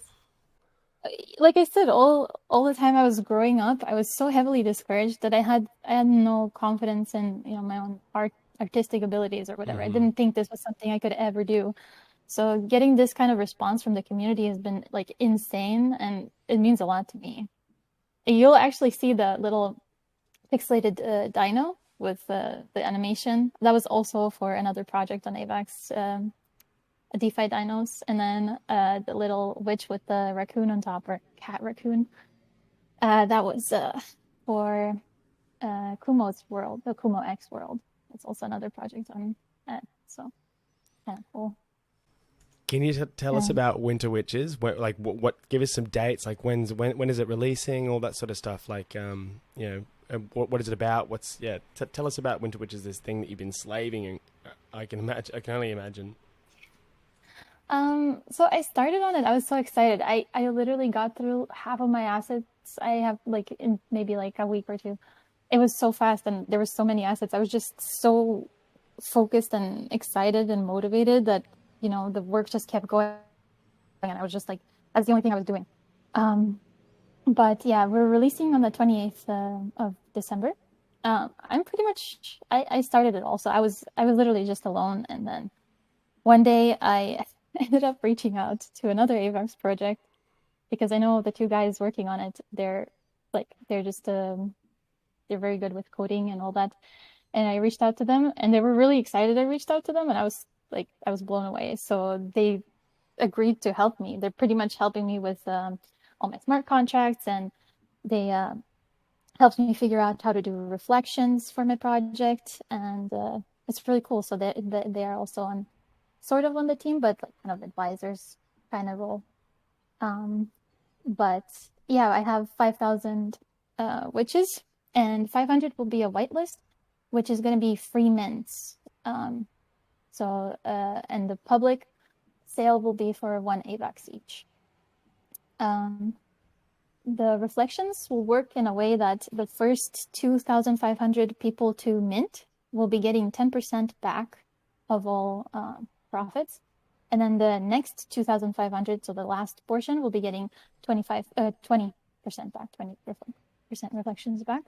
like I said, all the time I was growing up, I was so heavily discouraged that I had no confidence in, my own artistic abilities or whatever. I didn't think this was something I could ever do. So getting this kind of response from the community has been like insane, and it means a lot to me. You'll actually see the little pixelated dino with the animation. That was also for another project on AVAX, DeFi dinos. And then the little witch with the raccoon on top, or cat raccoon. That was for Kumo's world, the Kumo X world. It's also another project on that. So, kind of cool. Can you tell us about Winter Witches? What? Give us some dates. Like when is it releasing? All that sort of stuff. Like what is it about? Tell us about Winter Witches. This thing that you've been slaving, and I can only imagine. So I started on it. I was so excited. I literally got through half of my assets. I have like in maybe like a week or two. It was so fast, and there were so many assets. I was just so focused and excited and motivated that the work just kept going, and I was just like, that's the only thing I was doing. But yeah, we're releasing on the 28th of December. I'm pretty much, I started it also. I was literally just alone, and then one day I ended up reaching out to another AVAX project because I know the two guys working on it. They're very good with coding and all that. And I reached out to them, and they were really excited I reached out to them, and I was blown away. So they agreed to help me. They're pretty much helping me with all my smart contracts, and they helped me figure out how to do reflections for my project, and it's really cool. So they are also on the team, but like kind of advisors kind of role. But yeah, I have 5,000 witches, and 500 will be a whitelist, which is going to be free mints. So and the public sale will be for 1 AVAX each. The reflections will work in a way that the first 2,500 people to mint will be getting 10% back of all profits. And then the next 2,500, so the last portion, will be getting 20% back, 20% reflections back.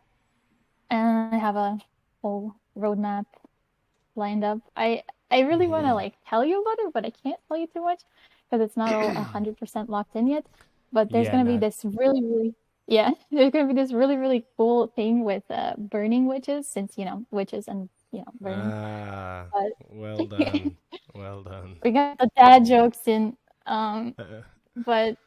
And I have a whole roadmap lined up. I really want to like tell you about it, but I can't tell you too much because it's not all 100% locked in yet. But there's going to be this really, really, there's going to be this really, really cool thing with burning witches, since, witches and very. Ah, But well done. Well done. we got the dad jokes in. Uh, But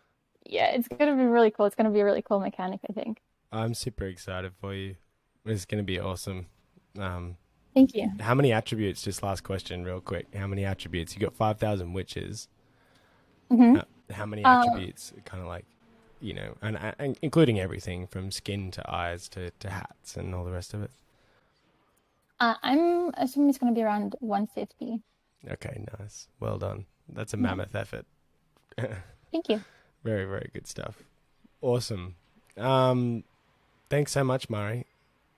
yeah, it's gonna be really cool. It's gonna be a really cool mechanic, I think. I'm super excited for you. It's going to be awesome. Thank you. How many attributes, just last question real quick. How many attributes? You got 5,000 witches. hmm How many Um, attributes, kind of like, and including everything from skin to eyes to hats and all the rest of it? I'm assuming it's gonna be around 150. Okay, nice. Well done. That's a Yeah. mammoth effort. Thank you. Very, very good stuff. Awesome. Thanks so much, Mari.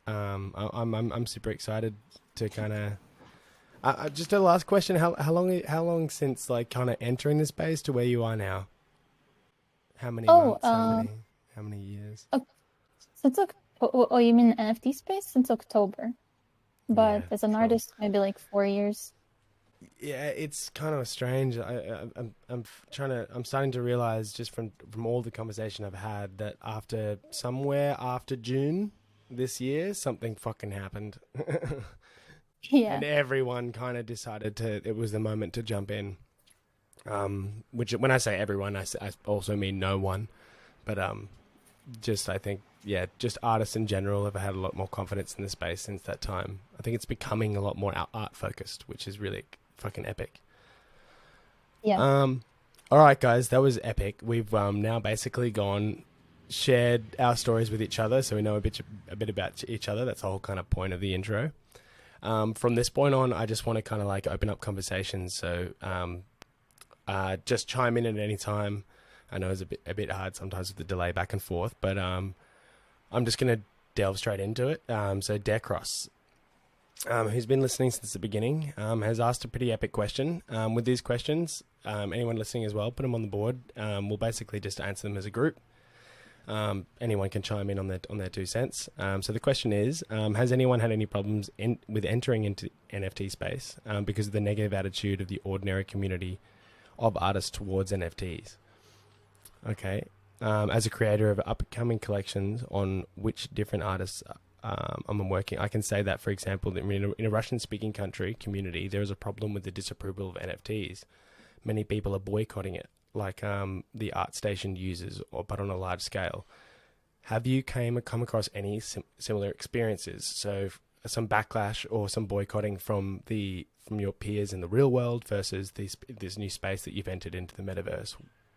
I'm super excited to kind of. Just a last question: how long since like kind of entering the space to where you are now? How many Oh, months? How many years? Since oh, you mean NFT space? Since October. But Yeah, as an cool. artist, maybe like 4 years. Yeah, it's kind of strange. I'm starting to realize just from all the conversation I've had that somewhere after June this year, something fucking happened. Yeah. And everyone kind of decided it was the moment to jump in. Which when I say everyone, I also mean no one. But I think, yeah, just artists in general have had a lot more confidence in the space since that time. I think it's becoming a lot more art focused, which is really fucking epic. Yeah. All right, guys, that was epic. We've now basically shared our stories with each other, so we know a bit about each other. That's the whole kind of point of the intro. From this point on, I just want to kind of like open up conversations. So just chime in at any time. I know it's a bit hard sometimes with the delay back and forth, but I'm just going to delve straight into it. So Decross, who's been listening since the beginning, has asked a pretty epic question. With these questions, anyone listening as well, put them on the board. We'll basically just answer them as a group. Anyone can chime in on their 2 cents. So the question is, has anyone had any problems with entering into NFT space because of the negative attitude of the ordinary community of artists towards NFTs? Okay. As a creator of upcoming collections on which different artists I'm working, I can say that, for example, in a Russian-speaking community, there is a problem with the disapproval of NFTs. Many people are boycotting it, like the ArtStation users, but on a large scale. Have you come across any similar experiences? So some backlash or some boycotting from your peers in the real world versus this new space that you've entered into the metaverse,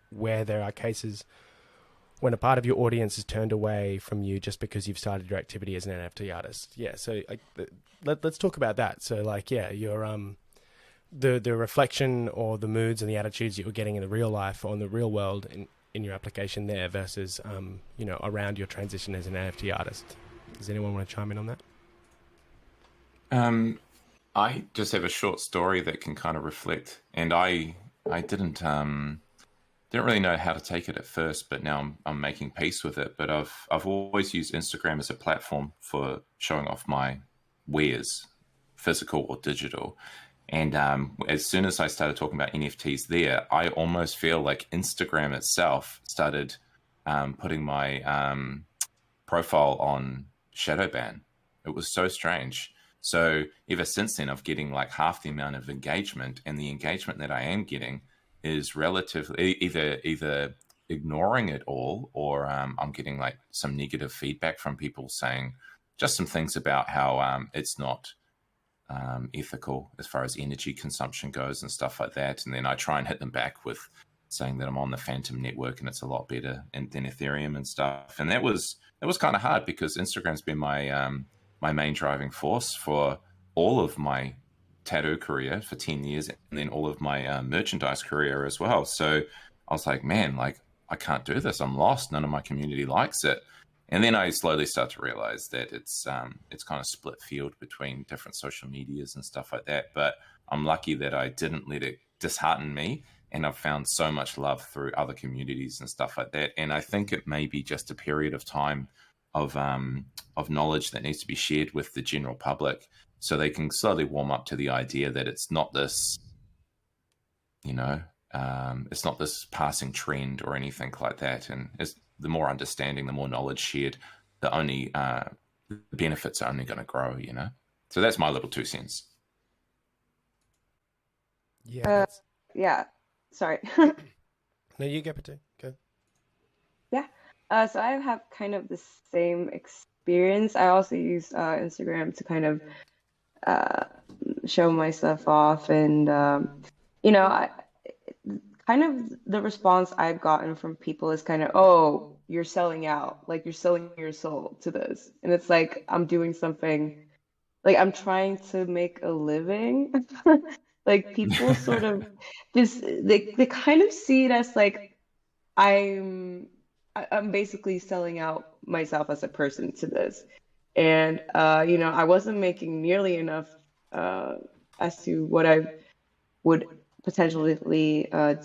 where there are cases when a part of your audience is turned away from you just because you've started your activity as an NFT artist. Yeah, so let's talk about that. So like, yeah, your the reflection or the moods and the attitudes that you're getting in the real life or in the real world in your application there versus around your transition as an NFT artist. Does anyone want to chime in on that? I just have a short story that can kind of reflect, and I didn't really know how to take it at first, but now I'm making peace with it. But I've always used Instagram as a platform for showing off my wares, physical or digital. And as soon as I started talking about NFTs there, I almost feel like Instagram itself started putting my profile on shadow ban. It was so strange. So ever since then, I'm getting like half the amount of engagement, and the engagement that I am getting is relatively either ignoring it all, or I'm getting like some negative feedback from people saying just some things about how it's not ethical as far as energy consumption goes and stuff like that. And then I try and hit them back with saying that I'm on the Fantom network and it's a lot better than Ethereum and stuff. And that was kind of hard because Instagram's been my my main driving force for all of my tattoo career for 10 years and then all of my merchandise career as well. So I was like, man, like I can't do this. I'm lost. None of my community likes it. And then I slowly start to realize that it's kind of split field between different social medias and stuff like that. But I'm lucky that I didn't let it dishearten me, and I've found so much love through other communities and stuff like that. And I think it may be just a period of time of knowledge that needs to be shared with the general public, so they can slowly warm up to the idea that it's not this, it's not this passing trend or anything like that. And as the more understanding, the more knowledge shared, the benefits are only going to grow, So that's my little 2 cents. Yeah. Yeah. Sorry. No, you get it too. Go. Yeah. So I have kind of the same experience. I also use Instagram to kind of uh, show my stuff off, and I kind of the response I've gotten from people is kind of, oh, you're selling out, like you're selling your soul to this, and it's like I'm doing something, like I'm trying to make a living. Like people sort of just they kind of see it as like I'm I'm basically selling out myself as a person to this. And I wasn't making nearly enough uh as to what I would potentially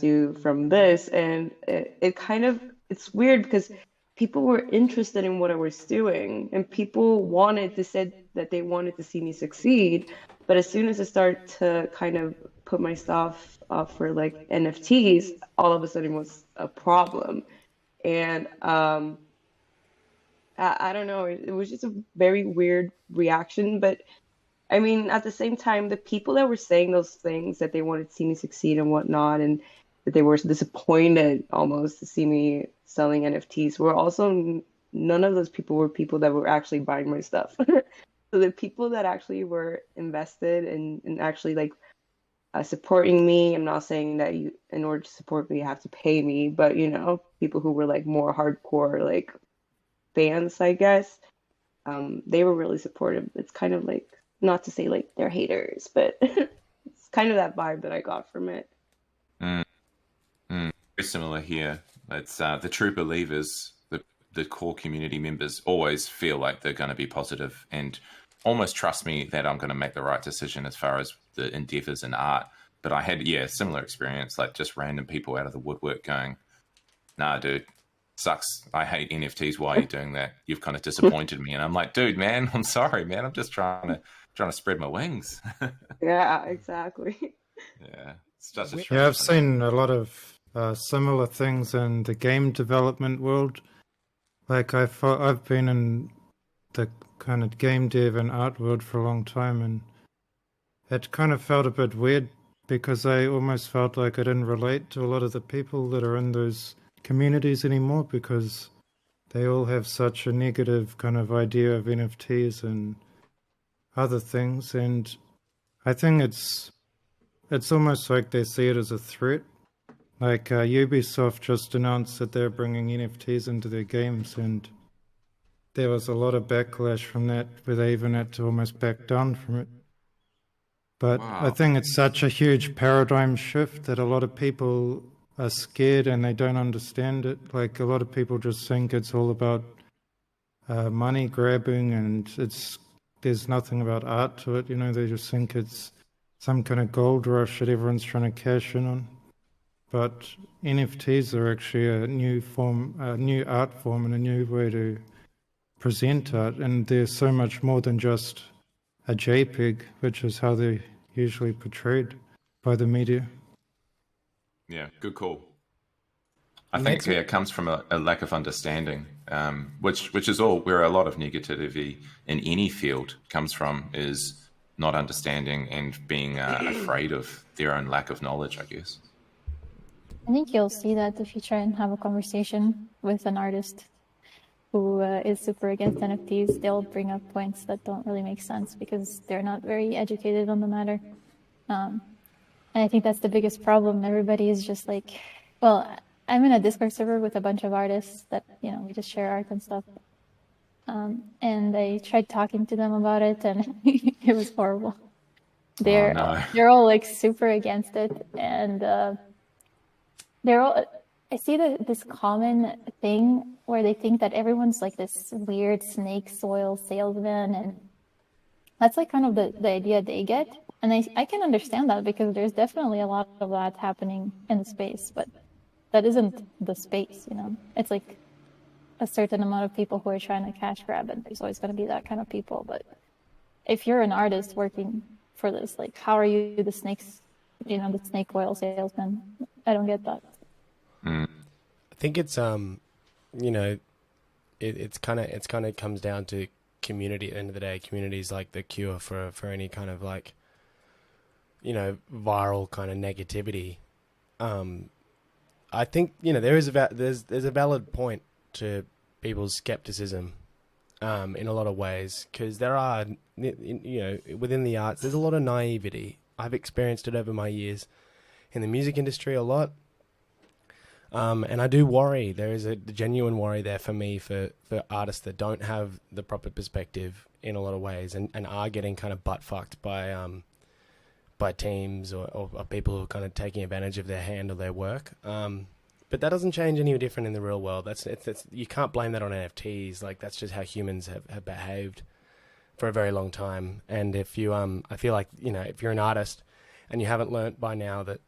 do from this. And it kind of it's weird because people were interested in what I was doing, and people wanted to said that they wanted to see me succeed. But as soon as I start to kind of put my stuff up for like NFTs, all of a sudden it was a problem. And I don't know, it was just a very weird reaction. But I mean, at the same time, the people that were saying those things that they wanted to see me succeed and whatnot, and that they were disappointed almost to see me selling NFTs, were also none of those people were people that were actually buying my stuff. So the people that actually were invested and actually like supporting me, I'm not saying that you, in order to support me, you have to pay me, but people who were like more hardcore like fans, I guess, they were really supportive. It's kind of like, not to say like they're haters, but it's kind of that vibe that I got from it. Mm, Very similar here. It's the true believers, the core community members always feel like they're going to be positive and almost trust me that I'm going to make the right decision as far as the endeavors in art. But I had, similar experience, like just random people out of the woodwork going, nah, dude, sucks. I hate NFTs. Why are you doing that? You've kind of disappointed me. And I'm like, dude, man, I'm sorry, man. I'm just trying to spread my wings. Yeah, exactly. Yeah, it's such a Yeah, strange Yeah, I've thing. seen a lot of similar things in the game development world. Like I've been in the kind of game dev and art world for a long time, and it kind of felt a bit weird because I almost felt like I didn't relate to a lot of the people that are in those communities anymore because they all have such a negative kind of idea of NFTs and other things. And I think it's almost like they see it as a threat. Like Ubisoft just announced that they're bringing NFTs into their games, and there was a lot of backlash from that, where they even had to almost back down from it. But I Wow. think it's such a huge paradigm shift that a lot of people are scared and they don't understand it. Like a lot of people just think it's all about money grabbing, and there's nothing about art to it. They just think it's some kind of gold rush that everyone's trying to cash in on. But NFTs are actually a new art form, and a new way to present art. And they're so much more than just a JPEG, which is how they're usually portrayed by the media. Yeah, good call. I Makes think me- it comes from a lack of understanding, which is all where a lot of negativity in any field comes from, is not understanding and being afraid of their own lack of knowledge, I guess. I think you'll see that if you try and have a conversation with an artist who is super against NFTs, they'll bring up points that don't really make sense because they're not very educated on the matter. And I think that's the biggest problem. Everybody is just like, well, I'm in a Discord server with a bunch of artists that, we just share art and stuff. And I tried talking to them about it, and it was horrible. They're no. they're all like super against it, and they're all. I see this common thing where they think that everyone's like this weird snake soil salesman, and that's like kind of the idea they get. And I can understand that because there's definitely a lot of that happening in the space, but that isn't the space, It's like a certain amount of people who are trying to cash grab, and there's always going to be that kind of people. But if you're an artist working for this, like, how are you the snake oil salesman? I don't get that. I think it's it's kind of comes down to community at the end of the day. Community is like the cure for any kind of like, you know, viral kind of negativity. I think, you know, there's a valid point to people's skepticism in a lot of ways, because there are, you know, within the arts, there's a lot of naivety. I've experienced it over my years in the music industry a lot. And I do worry. There is a genuine worry there for me for artists that don't have the proper perspective in a lot of ways, and are getting kind of butt fucked by teams or people who are kind of taking advantage of their hand or their work. But that doesn't change any different in the real world. That's you can't blame that on NFTs. Like, that's just how humans have behaved for a very long time. And if you I feel like, you know, if you're an artist and you haven't learnt by now that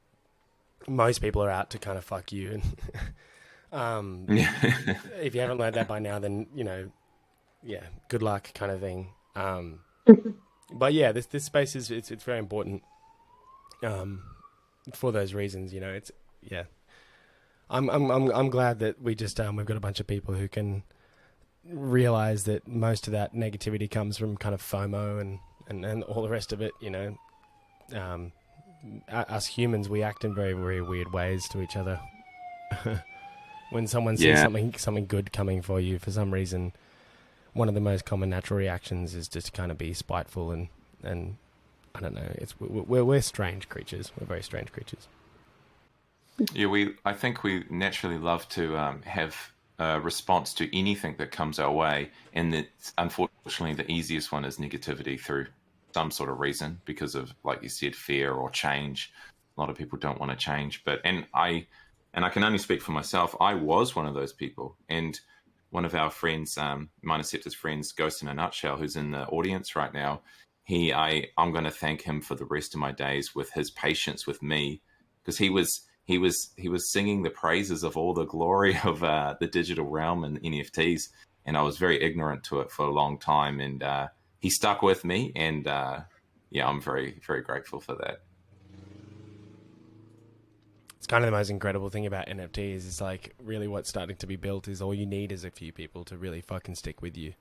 most people are out to kind of fuck you, and if you haven't learned that by now, then, you know, yeah, good luck kind of thing. But yeah, this space is it's very important for those reasons. You know, it's yeah. I'm glad that we just we've got a bunch of people who can realize that most of that negativity comes from kind of FOMO and all the rest of it. You know, us humans, we act in very, very weird ways to each other. When someone sees something good coming for you, for some reason, one of the most common natural reactions is just to kind of be spiteful and I don't know. We're strange creatures. We're very strange creatures. Yeah, I think we naturally love to have a response to anything that comes our way, and that unfortunately the easiest one is negativity through some sort of reason, because of, like you said, fear or change. A lot of people don't want to change, and I can only speak for myself. I was one of those people, and one of our friends, mine and Czepta's friends, Ghost in a Nutshell, who's in the audience right now, I'm going to thank him for the rest of my days with his patience with me, because he was singing the praises of all the glory of the digital realm and NFTs, and I was very ignorant to it for a long time, and he stuck with me, and yeah, I'm very, very grateful for that. It's kind of the most incredible thing about NFTs is like really what's starting to be built is all you need is a few people to really fucking stick with you,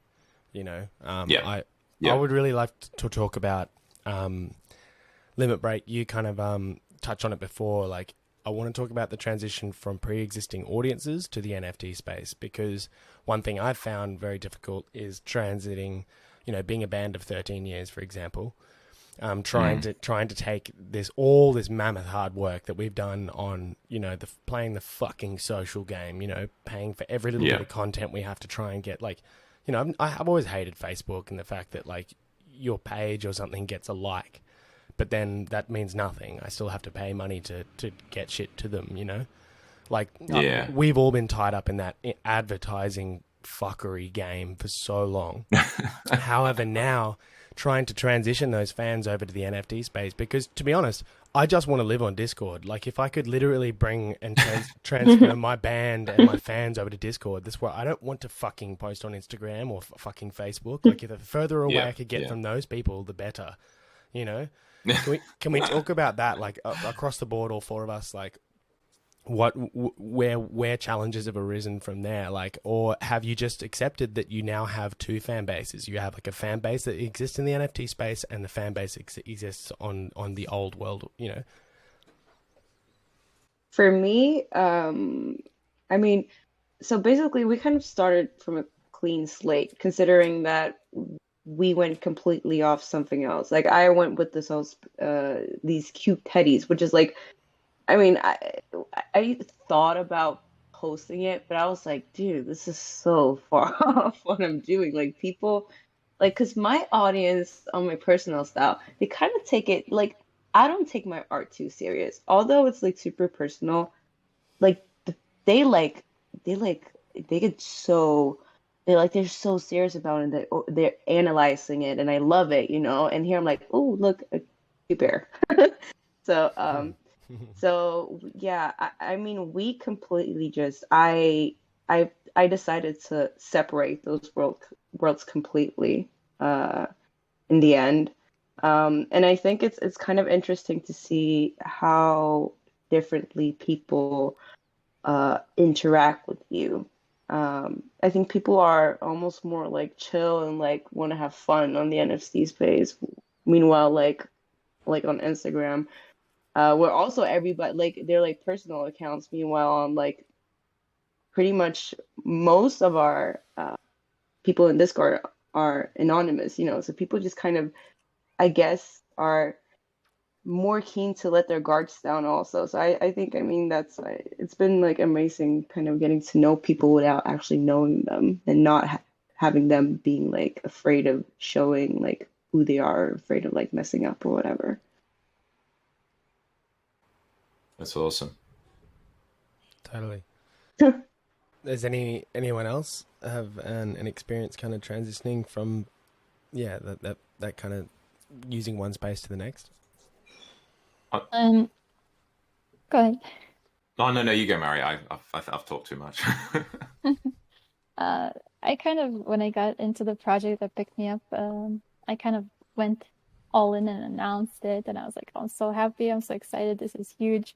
you know? I would really like to talk about Limit Break. You kind of touched on it before. Like, I want to talk about the transition from pre-existing audiences to the NFT space, because one thing I've found very difficult is transiting, you know, being a band of 13 years, for example, trying to take this mammoth hard work that we've done on, you know, playing the fucking social game, you know, paying for every little bit of content we have to try and get, like, you know, I've always hated Facebook and the fact that, like, your page or something gets a like, but then that means nothing. I still have to pay money to get shit to them, you know? Like, we've all been tied up in that advertising fuckery game for so long. However, now trying to transition those fans over to the NFT space, because to be honest, I just want to live on Discord. Like, if I could literally bring and transfer my band and my fans over to Discord, this way I don't want to fucking post on Instagram or fucking Facebook. Like, the further away I could get from those people, the better, you know? Can we talk about that, like, across the board, all four of us, like, where challenges have arisen from there, like, or have you just accepted that you now have two fan bases? You have like a fan base that exists in the NFT space, and the fan base exists on the old world, you know? For me, I mean, so basically we kind of started from a clean slate, considering that we went completely off something else. Like, I went with this whole these cute teddies, which is like, I mean, I thought about posting it, but I was like, dude, this is so far off what I'm doing. Like, people, like, because my audience on my personal style, they kind of take it, like, I don't take my art too serious. Although it's, like, super personal, like, they get so, they're so serious about it, that they're analyzing it, and I love it, you know? And here I'm like, oh, look, a cute bear. So yeah, I mean, we completely just I decided to separate those worlds completely in the end, and I think it's kind of interesting to see how differently people interact with you. I think people are almost more like chill and like want to have fun on the NFT space. Meanwhile, like on Instagram, where also everybody like they're like personal accounts. Meanwhile, on like pretty much most of our people in Discord are anonymous, you know, so people just kind of, I guess, are more keen to let their guards down also. So I think, I mean, that's, it's been like amazing kind of getting to know people without actually knowing them and not having them being like afraid of showing like who they are, afraid of like messing up or whatever. That's awesome. Totally. Does anyone else have an experience kind of transitioning from, yeah, that kind of using one space to the next? Go ahead. Oh, no, you go, Mary. I've talked too much. I kind of, when I got into the project that picked me up, I kind of went all in and announced it, and I was like, I'm so happy, I'm so excited, this is huge.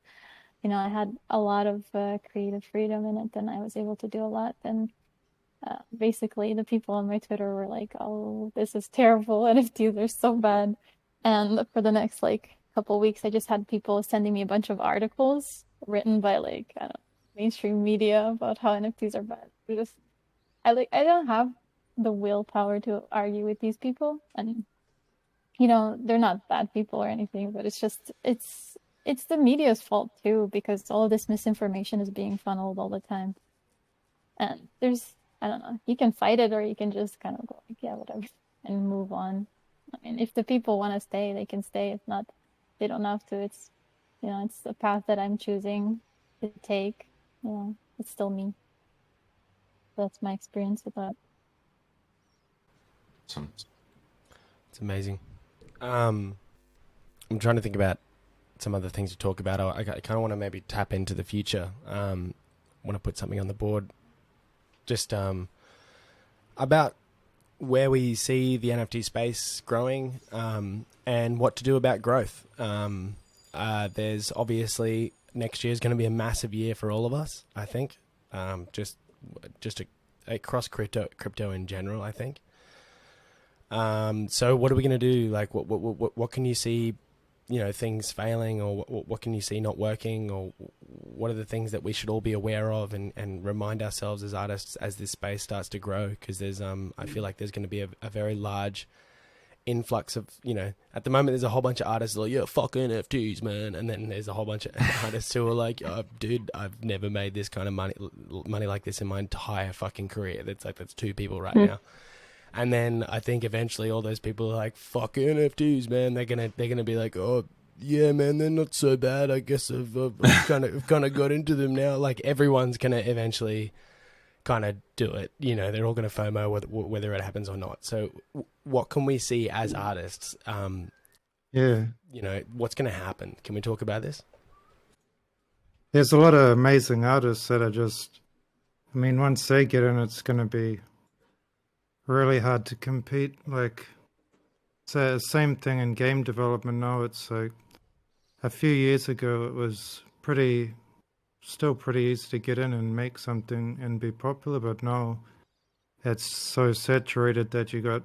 You know, I had a lot of creative freedom in it, and I was able to do a lot. And basically, the people on my Twitter were like, "Oh, this is terrible. NFTs are so bad." And for the next like couple weeks, I just had people sending me a bunch of articles written by like I don't know, mainstream media about how NFTs are bad. I don't have the willpower to argue with these people, and you know, they're not bad people or anything, but it's just it's the media's fault too, because all of this misinformation is being funneled all the time. And there's, I don't know, you can fight it or you can just kind of go like, yeah, whatever, and move on. I mean, if the people want to stay, they can stay. If not, they don't have to. It's, you know, it's the path that I'm choosing to take. You know, it's still me. That's my experience with that. Awesome. It's amazing. I'm trying to think about some other things to talk about. I kind of want to maybe tap into the future. Want to put something on the board. Just about where we see the NFT space growing, and what to do about growth. There's obviously next year is going to be a massive year for all of us. I think, just across crypto in general. I think. So what are we going to do? Like, what can you see? You know, things failing, or what can you see not working, or what are the things that we should all be aware of and remind ourselves as artists as this space starts to grow? Because there's I feel like there's going to be a very large influx of, you know, at the moment there's a whole bunch of artists that are like, yeah, fuck NFTs, man, and then there's a whole bunch of artists who are like, oh, dude, I've never made this kind of money like this in my entire fucking career. That's two people right now. And then I think eventually all those people are like, fuck NFTs, man. They're gonna be like, oh yeah, man, they're not so bad. I guess I've kind of got into them now. Like everyone's gonna eventually kind of do it. You know, they're all gonna FOMO whether it happens or not. So what can we see as artists? Yeah. You know, what's gonna happen? Can we talk about this? There's a lot of amazing artists that are just, I mean, once they get in, it's going to be really hard to compete. Like, so same thing in game development now. It's like a few years ago, it was still pretty easy to get in and make something and be popular, but now it's so saturated that you got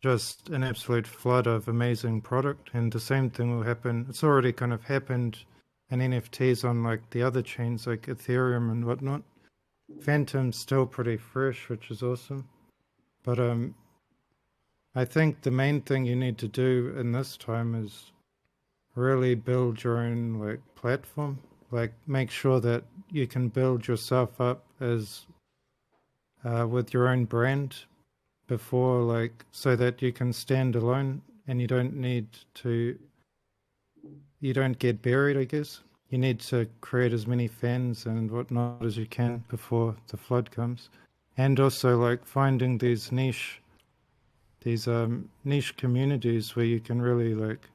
just an absolute flood of amazing product. And the same thing will happen. It's already kind of happened in NFTs on like the other chains like Ethereum and whatnot. Fantom's still pretty fresh, which is awesome. But I think the main thing you need to do in this time is really build your own like platform. Like make sure that you can build yourself up as with your own brand before, like, so that you can stand alone and you don't get buried, I guess. You need to create as many fans and whatnot as you can before the flood comes. And also like finding these niche communities where you can really like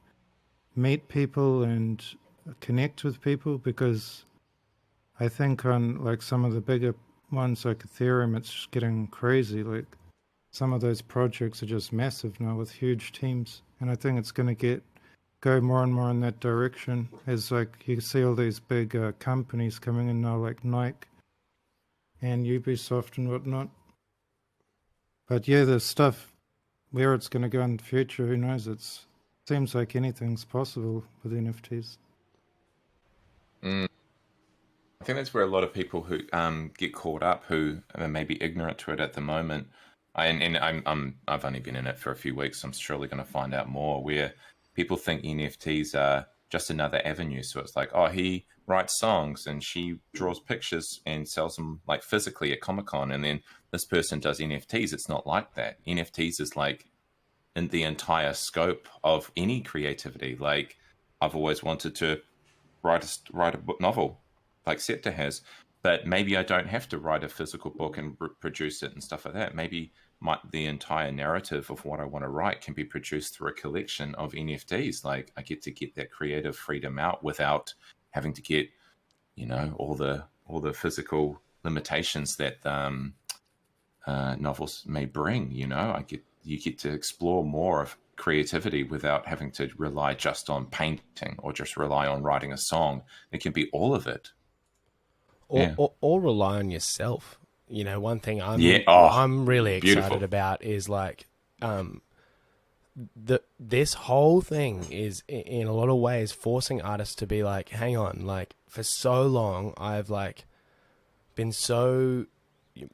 meet people and connect with people, because I think on like some of the bigger ones like Ethereum, it's just getting crazy. Like some of those projects are just massive now with huge teams, and I think it's going to go more and more in that direction. As like you see all these big companies coming in now, like Nike and Ubisoft and whatnot. But yeah, the stuff, where it's going to go in the future, who knows? It seems like anything's possible with NFTs. I think that's where a lot of people who get caught up, who are maybe ignorant to it at the moment, I've only been in it for a few weeks. So I'm surely going to find out more. Where people think NFTs are just another avenue. So it's like, oh, he writes songs and she draws pictures and sells them like physically at Comic-Con, and then this person does NFTs. It's not like that. NFTs is like in the entire scope of any creativity. Like, I've always wanted to write a book novel, like Czepta has, but maybe I don't have to write a physical book and produce it and stuff like that. Maybe the entire narrative of what I want to write can be produced through a collection of NFTs. Like, I get to get that creative freedom out without having to get, all the physical limitations that novels may bring. You get to explore more of creativity without having to rely just on painting or just rely on writing a song. It can be all of it. Or rely on yourself. One thing I'm really excited about is like this whole thing is in a lot of ways forcing artists to be like, hang on, like for so long I've like been so you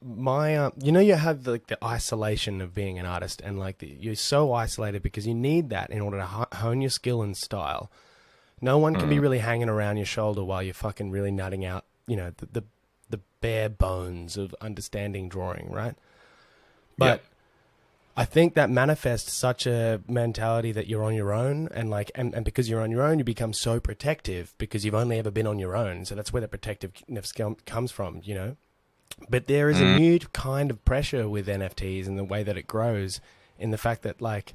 have like the isolation of being an artist, and like you're so isolated because you need that in order to hone your skill and style. No one can be really hanging around your shoulder while you're fucking really nutting out, the bare bones of understanding drawing, right? But I think that manifests such a mentality that you're on your own, and like, and because you're on your own, you become so protective because you've only ever been on your own. So that's where the protectiveness comes from, But there is a new kind of pressure with NFTs and the way that it grows, in the fact that like,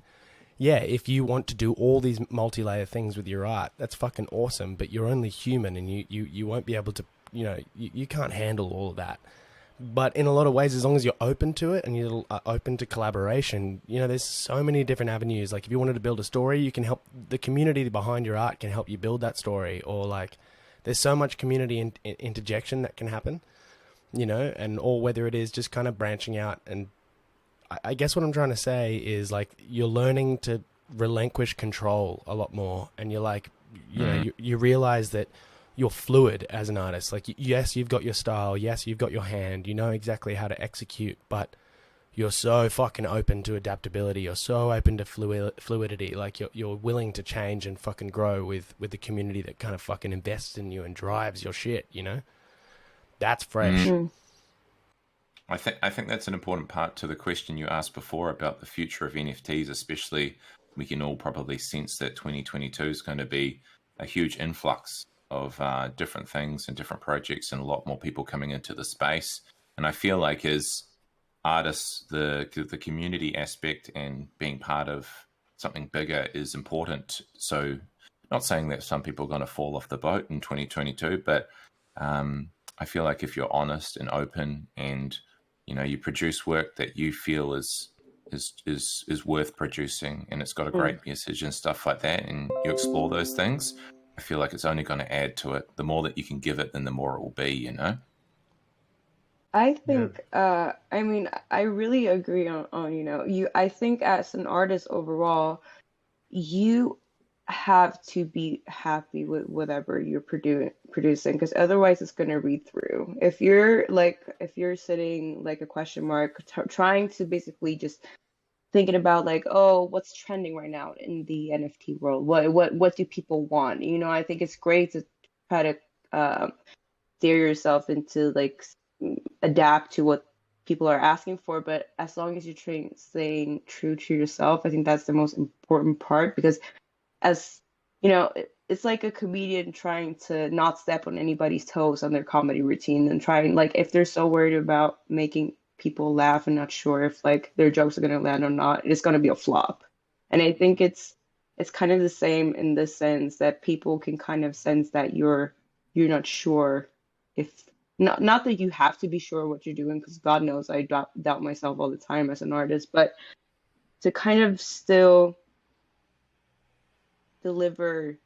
yeah, if you want to do all these multi-layer things with your art, that's fucking awesome, but you're only human, and you won't be able to, you can't handle all of that. But in a lot of ways, as long as you're open to it and you're open to collaboration, there's so many different avenues. Like if you wanted to build a story, you can help the community behind your art can help you build that story. Or like there's so much community interjection that can happen, or whether it is just kind of branching out. And I guess what I'm trying to say is like you're learning to relinquish control a lot more. And you're like, you realize that you're fluid as an artist. Like, yes, you've got your style. Yes, you've got your hand. You know exactly how to execute, but you're so fucking open to adaptability. You're so open to fluidity. Like you're willing to change and fucking grow with the community that kind of fucking invests in you and drives your shit, That's fresh. I think that's an important part to the question you asked before about the future of NFTs, especially. We can all probably sense that 2022 is going to be a huge influx of different things and different projects, and a lot more people coming into the space. And I feel like as artists, the community aspect and being part of something bigger is important. So not saying that some people are going to fall off the boat in 2022, but I feel like if you're honest and open and you produce work that you feel is worth producing, and it's got a great message and stuff like that, and you explore those things, I feel like it's only going to add to it. The more that you can give it, then the more it will be, I think, I really agree on I think as an artist overall, you have to be happy with whatever you're producing, because otherwise it's going to read through. If you're sitting like a question mark, trying to basically just thinking about like, oh, what's trending right now in the NFT world? What do people want? I think it's great to try to steer yourself into like adapt to what people are asking for, but as long as you're staying true to yourself, I think that's the most important part. Because as it's like a comedian trying to not step on anybody's toes on their comedy routine, and trying, like, if they're so worried about making people laugh and not sure if like their jokes are going to land or not, it's going to be a flop. And I think it's kind of the same in the sense that people can kind of sense that you're not sure if not that you have to be sure what you're doing, because God knows I doubt myself all the time as an artist, but to kind of still deliver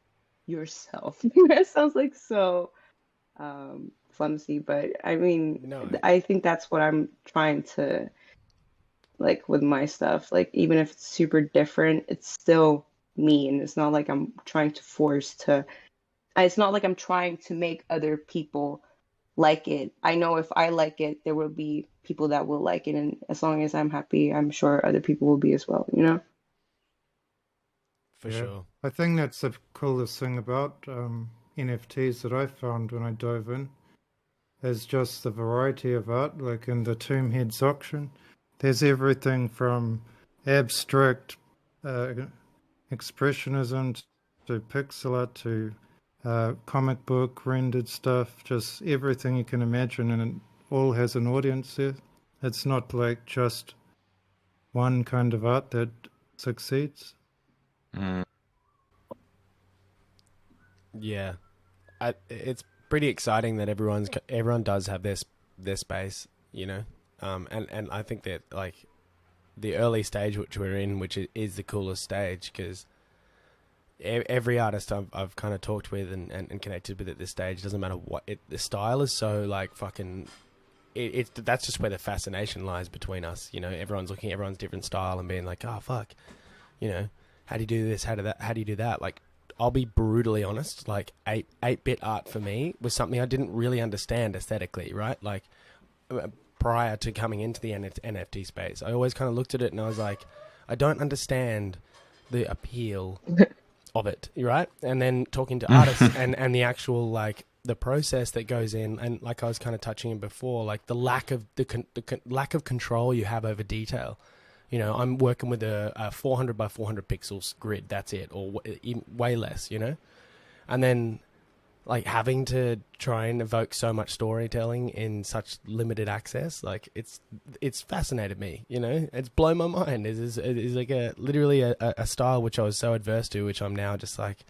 yourself. That sounds like so clumsy, but I mean, No. I think that's what I'm trying to like with my stuff. Like even if it's super different, it's still me, and it's not like I'm trying to force to. It's not like I'm trying to make other people like it. I know if I like it, there will be people that will like it, and as long as I'm happy, I'm sure other people will be as well, you know? For Yeah. sure. I think that's the coolest thing about NFTs that I found when I dove in, is just the variety of art. Like in the Tomb Heads auction, there's everything from abstract uh, expressionism to pixel art to comic book rendered stuff, just everything you can imagine, and it all has an audience there. It's not like just one kind of art that succeeds. Mm. Yeah. It's pretty exciting that everyone does have their space, you know. And I think that like the early stage which we're in, which is the coolest stage, because every artist I've kind of talked with and connected with at this stage, doesn't matter what the style is so like fucking it's that's just where the fascination lies between us, you know. Everyone's looking at everyone's different style and being like, oh fuck, you know, how do you do this, how do you do that? Like, I'll be brutally honest, like 8-bit art for me was something I didn't really understand aesthetically, right? Like prior to coming into the NFT space, I always kind of looked at it and I was like, I don't understand the appeal of it, right? And then talking to artists and the actual like the process that goes in, and like I was kind of touching on before, like the lack of lack of control you have over detail. You know, I'm working with a 400 by 400 pixels grid. That's it, or even way less. You know, and then like having to try and evoke so much storytelling in such limited access, like it's fascinated me. You know, it's blown my mind. It is like literally a style which I was so adverse to, which I'm now just like,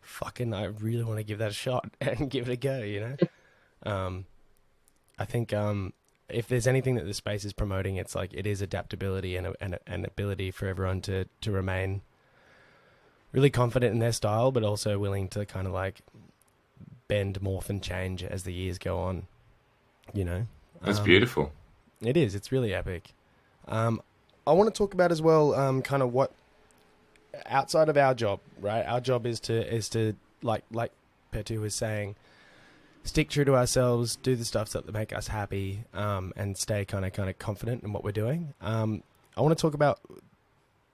fucking, I really want to give that a shot and give it a go. You know, I think if there's anything that the space is promoting, it's like it is adaptability and an ability for everyone to remain really confident in their style, but also willing to kind of like bend, morph, and change as the years go on. You know, That's beautiful. It is. It's really epic. I want to talk about as well, kind of what outside of our job, right? Our job is to like Petu was saying, stick true to ourselves, do the stuff that make us happy, and stay kind of confident in what we're doing. I want to talk about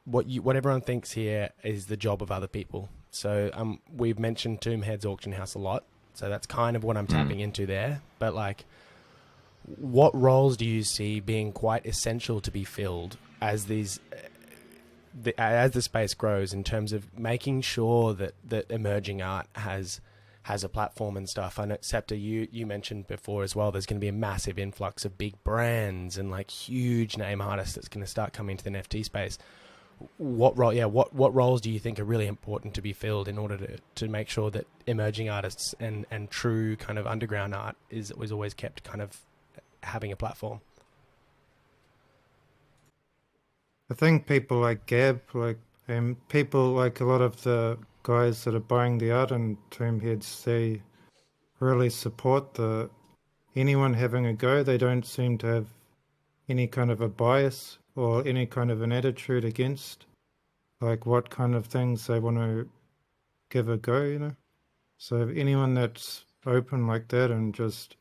what everyone thinks here is the job of other people. So we've mentioned Tomb Heads Auction House a lot, so that's kind of what I'm tapping into there. But like, what roles do you see being quite essential to be filled as as the space grows, in terms of making sure that emerging art has a platform and stuff? I know, Czepta, you mentioned before as well, there's going to be a massive influx of big brands and like huge name artists that's going to start coming to the NFT space. What roles do you think are really important to be filled in order to make sure that emerging artists and true kind of underground art is always kept kind of having a platform? I think people like Gab, like people like a lot of the guys that are buying the art and Tomb Heads, they really support anyone having a go. They don't seem to have any kind of a bias or any kind of an attitude against like what kind of things they want to give a go, you know. So anyone that's open like that and just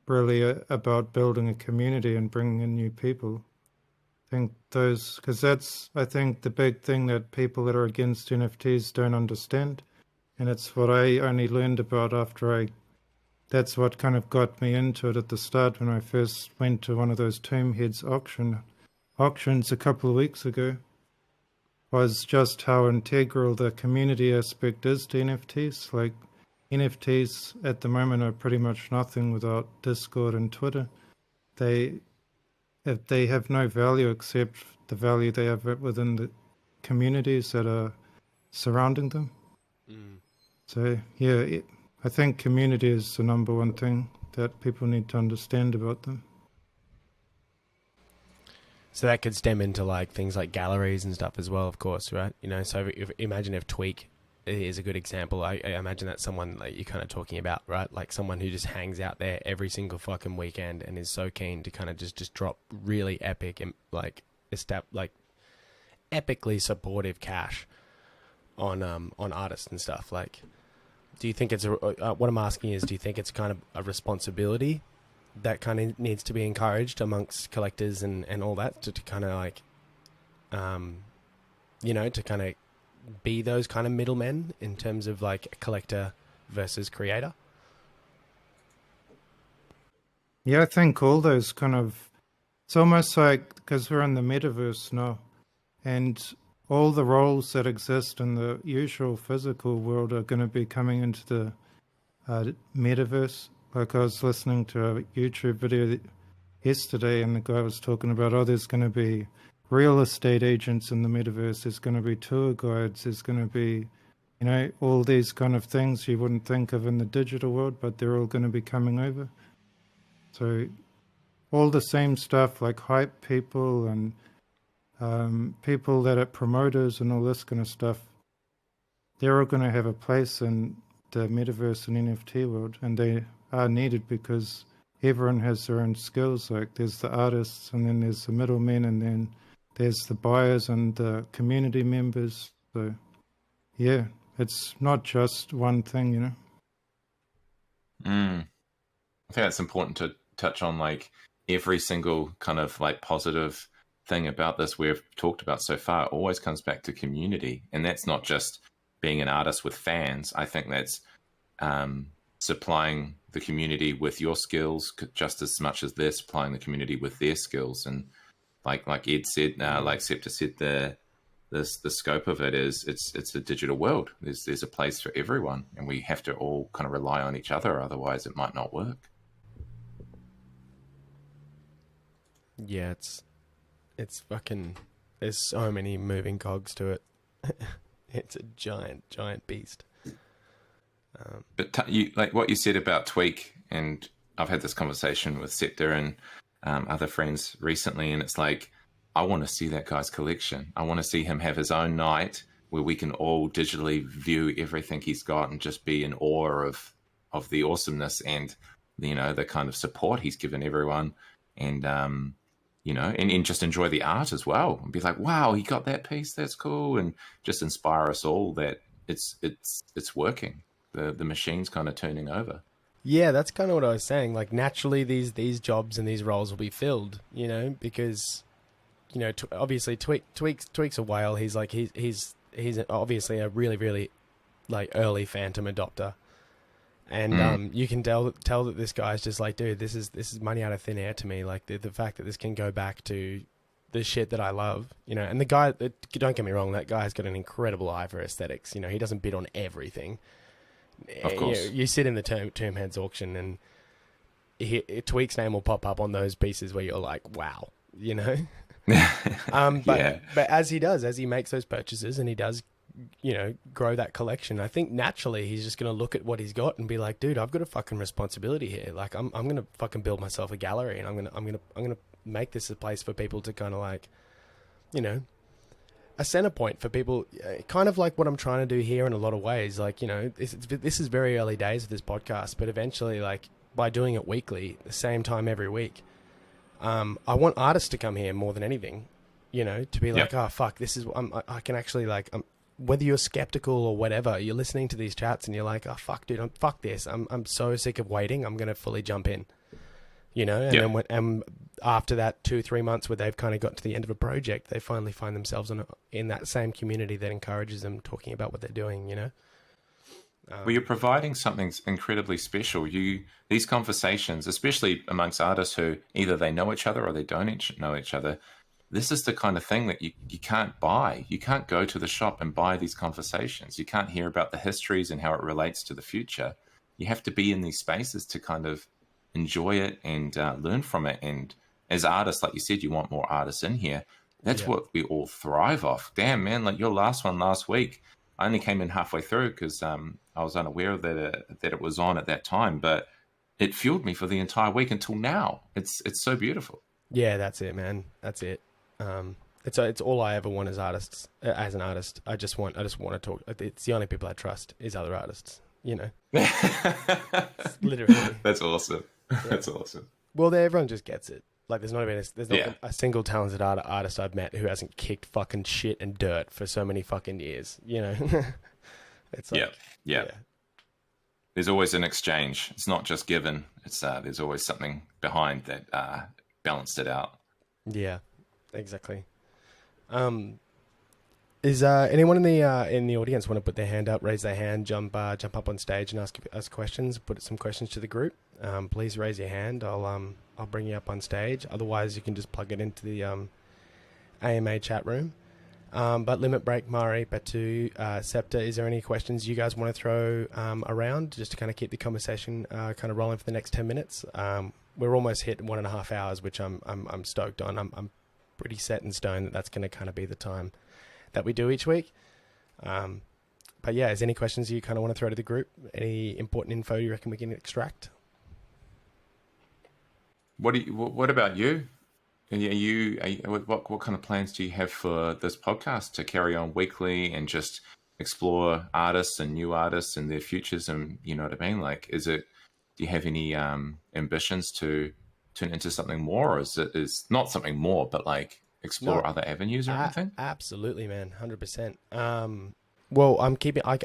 really about building a community and bringing in new people, I think because that's, I think, the big thing that people that are against NFTs don't understand. And it's what I only learned about that's what kind of got me into it at the start when I first went to one of those Tomb Heads auctions a couple of weeks ago, was just how integral the community aspect is to NFTs. Like, NFTs at the moment are pretty much nothing without Discord and Twitter. They have no value except the value they have within the communities that are surrounding them. So yeah, I think community is the number one thing that people need to understand about them. So that could stem into like things like galleries and stuff as well, of course, right? You know, so imagine if Tweak is a good example. I imagine that's someone like you're kind of talking about, right? Like someone who just hangs out there every single fucking weekend and is so keen to kind of just drop really epic and like epically supportive cash on artists and stuff. Like, do you think it's what I'm asking is, do you think it's kind of a responsibility that kind of needs to be encouraged amongst collectors and all that to kind of like, to kind of be those kind of middlemen in terms of like collector versus creator? Yeah, I think all those kind of, it's almost like, because we're in the metaverse now, and all the roles that exist in the usual physical world are going to be coming into the metaverse. Like I was listening to a YouTube video yesterday, and the guy was talking about, there's going to be real estate agents in the metaverse, there's going to be tour guides, there's going to be, all these kind of things you wouldn't think of in the digital world, but they're all going to be coming over. So all the same stuff like hype people and people that are promoters and all this kind of stuff, they're all going to have a place in the metaverse and NFT world, and they are needed because everyone has their own skills. Like there's the artists, and then there's the middlemen, and then there's the buyers and the community members. So yeah, it's not just one thing, I think that's important to touch on, like every single kind of like positive thing about this we've talked about so far always comes back to community. And that's not just being an artist with fans. I think that's supplying the community with your skills just as much as they're supplying the community with their skills. And like Ed said, like Czepta said, the scope of it is it's a digital world. There's a place for everyone, and we have to all kind of rely on each other, otherwise it might not work. Yeah, it's fucking, there's so many moving cogs to it. It's a giant beast. But you, like what you said about Tweak, and I've had this conversation with Czepta and other friends recently, and it's like, I want to see that guy's collection. I want to see him have his own night where we can all digitally view everything he's got and just be in awe of the awesomeness and, the kind of support he's given everyone. And, and just enjoy the art as well and be like, wow, he got that piece. That's cool. And just inspire us all that it's working. The machine's kind of turning over. Yeah, that's kind of what I was saying. Like naturally these jobs and these roles will be filled, because, obviously Tweak's a whale. He's like, he's obviously a really, really like early Fantom adopter. And you can tell that this guy's just like, dude, this is money out of thin air to me. Like the fact that this can go back to the shit that I love, and the guy, don't get me wrong, that guy's got an incredible eye for aesthetics. He doesn't bid on everything. Of course. You sit in the term heads auction and Tweak's name will pop up on those pieces where you're like, wow, But as he makes those purchases and he does, grow that collection, I think naturally he's just going to look at what he's got and be like, dude, I've got a fucking responsibility here. Like I'm going to fucking build myself a gallery, and I'm going to make this a place for people to kind of like, a center point for people, kind of like what I'm trying to do here in a lot of ways. Like, this is very early days of this podcast, but eventually, like by doing it weekly, the same time every week, I want artists to come here more than anything, to be like, oh fuck, this is, I can actually like, whether you're skeptical or whatever, you're listening to these chats and you're like, oh fuck dude, fuck this. I'm so sick of waiting. I'm going to fully jump in, and then after that 2-3 months where they've kind of got to the end of a project, they finally find themselves in that same community that encourages them talking about what they're doing, Well, you're providing something incredibly special. These conversations, especially amongst artists who either they know each other or they don't know each other, this is the kind of thing that you can't buy. You can't go to the shop and buy these conversations. You can't hear about the histories and how it relates to the future. You have to be in these spaces to kind of enjoy it and learn from it. And as artists, like you said, you want more artists in here. That's what we all thrive off. Damn, man, like your last one last week, I only came in halfway through because I was unaware that it was on at that time, but it fueled me for the entire week until now. It's so beautiful. Yeah, that's it, man. That's it. It's all I ever want as artists. As an artist, I just want to talk. It's the only people I trust is other artists. You know, literally. That's awesome. Yeah. That's awesome. Well, everyone just gets it. Like, there's not Yeah. a single talented artist I've met who hasn't kicked fucking shit and dirt for so many fucking years. You know, it's like, Yeah. There's always an exchange. It's not just given. It's there's always something behind that balanced it out. Yeah, exactly. Is anyone in the audience want to put their hand up, raise their hand, jump up on stage and ask questions, put some questions to the group? Please raise your hand. I'll bring you up on stage. Otherwise, you can just plug it into the AMA chat room. But Limit Break, Mari, Petu, Czepta, is there any questions you guys want to throw around just to kind of keep the conversation kind of rolling for the next 10 minutes? We're almost hit 1.5 hours, which I'm stoked on. I'm pretty set in stone that that's going to kind of be the time that we do each week. But yeah, is there any questions you kind of want to throw to the group? Any important info you reckon we can extract? What about you? What kind of plans do you have for this podcast to carry on weekly and just explore artists and new artists and their futures? And you know what I mean? Like, do you have any ambitions to turn into something more, or is not something more, but like explore other avenues or anything? Absolutely, man, 100%. Well, I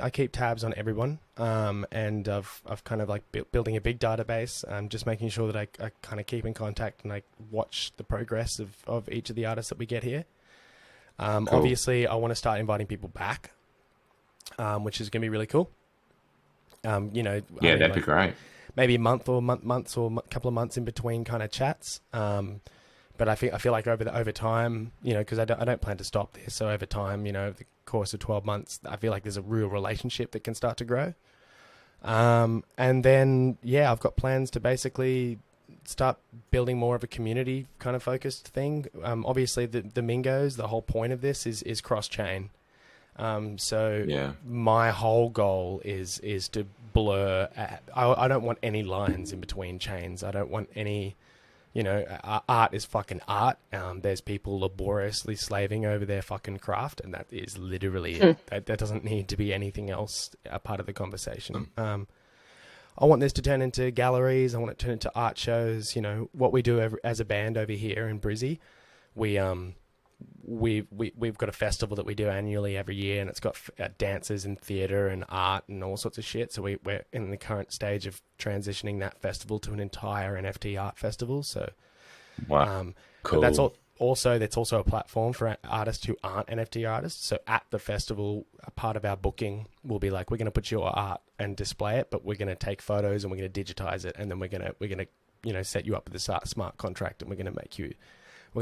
keep tabs on everyone, and I've kind of like building a big database. Just making sure that I kind of keep in contact and I watch the progress of each of the artists that we get here. Cool. Obviously, I want to start inviting people back, which is going to be really cool. That'd be great. Maybe a months or a couple of months in between kind of chats. But I feel like over time, you know, because I don't plan to stop this. So over time, you know, over the course of 12 months, I feel like there's a real relationship that can start to grow. And then, I've got plans to basically start building more of a community kind of focused thing. Obviously, the Mingos, the whole point of this is cross-chain. My whole goal is to blur. I don't want any lines in between chains. I don't want any. You know, art is fucking art. There's people laboriously slaving over their fucking craft, and that is literally it. That doesn't need to be anything else a part of the conversation. I want this to turn into galleries. I want it to turn into art shows. You know, what we do as a band over here in Brizzy, we've got a festival that we do annually every year, and it's got dancers and theatre and art and all sorts of shit. So we're in the current stage of transitioning that festival to an entire NFT art festival. So, wow, cool. That's also a platform for artists who aren't NFT artists. So at the festival, a part of our booking will be like, we're going to put your art and display it, but we're going to take photos and we're going to digitize it, and then we're going to set you up with a smart contract, and we're going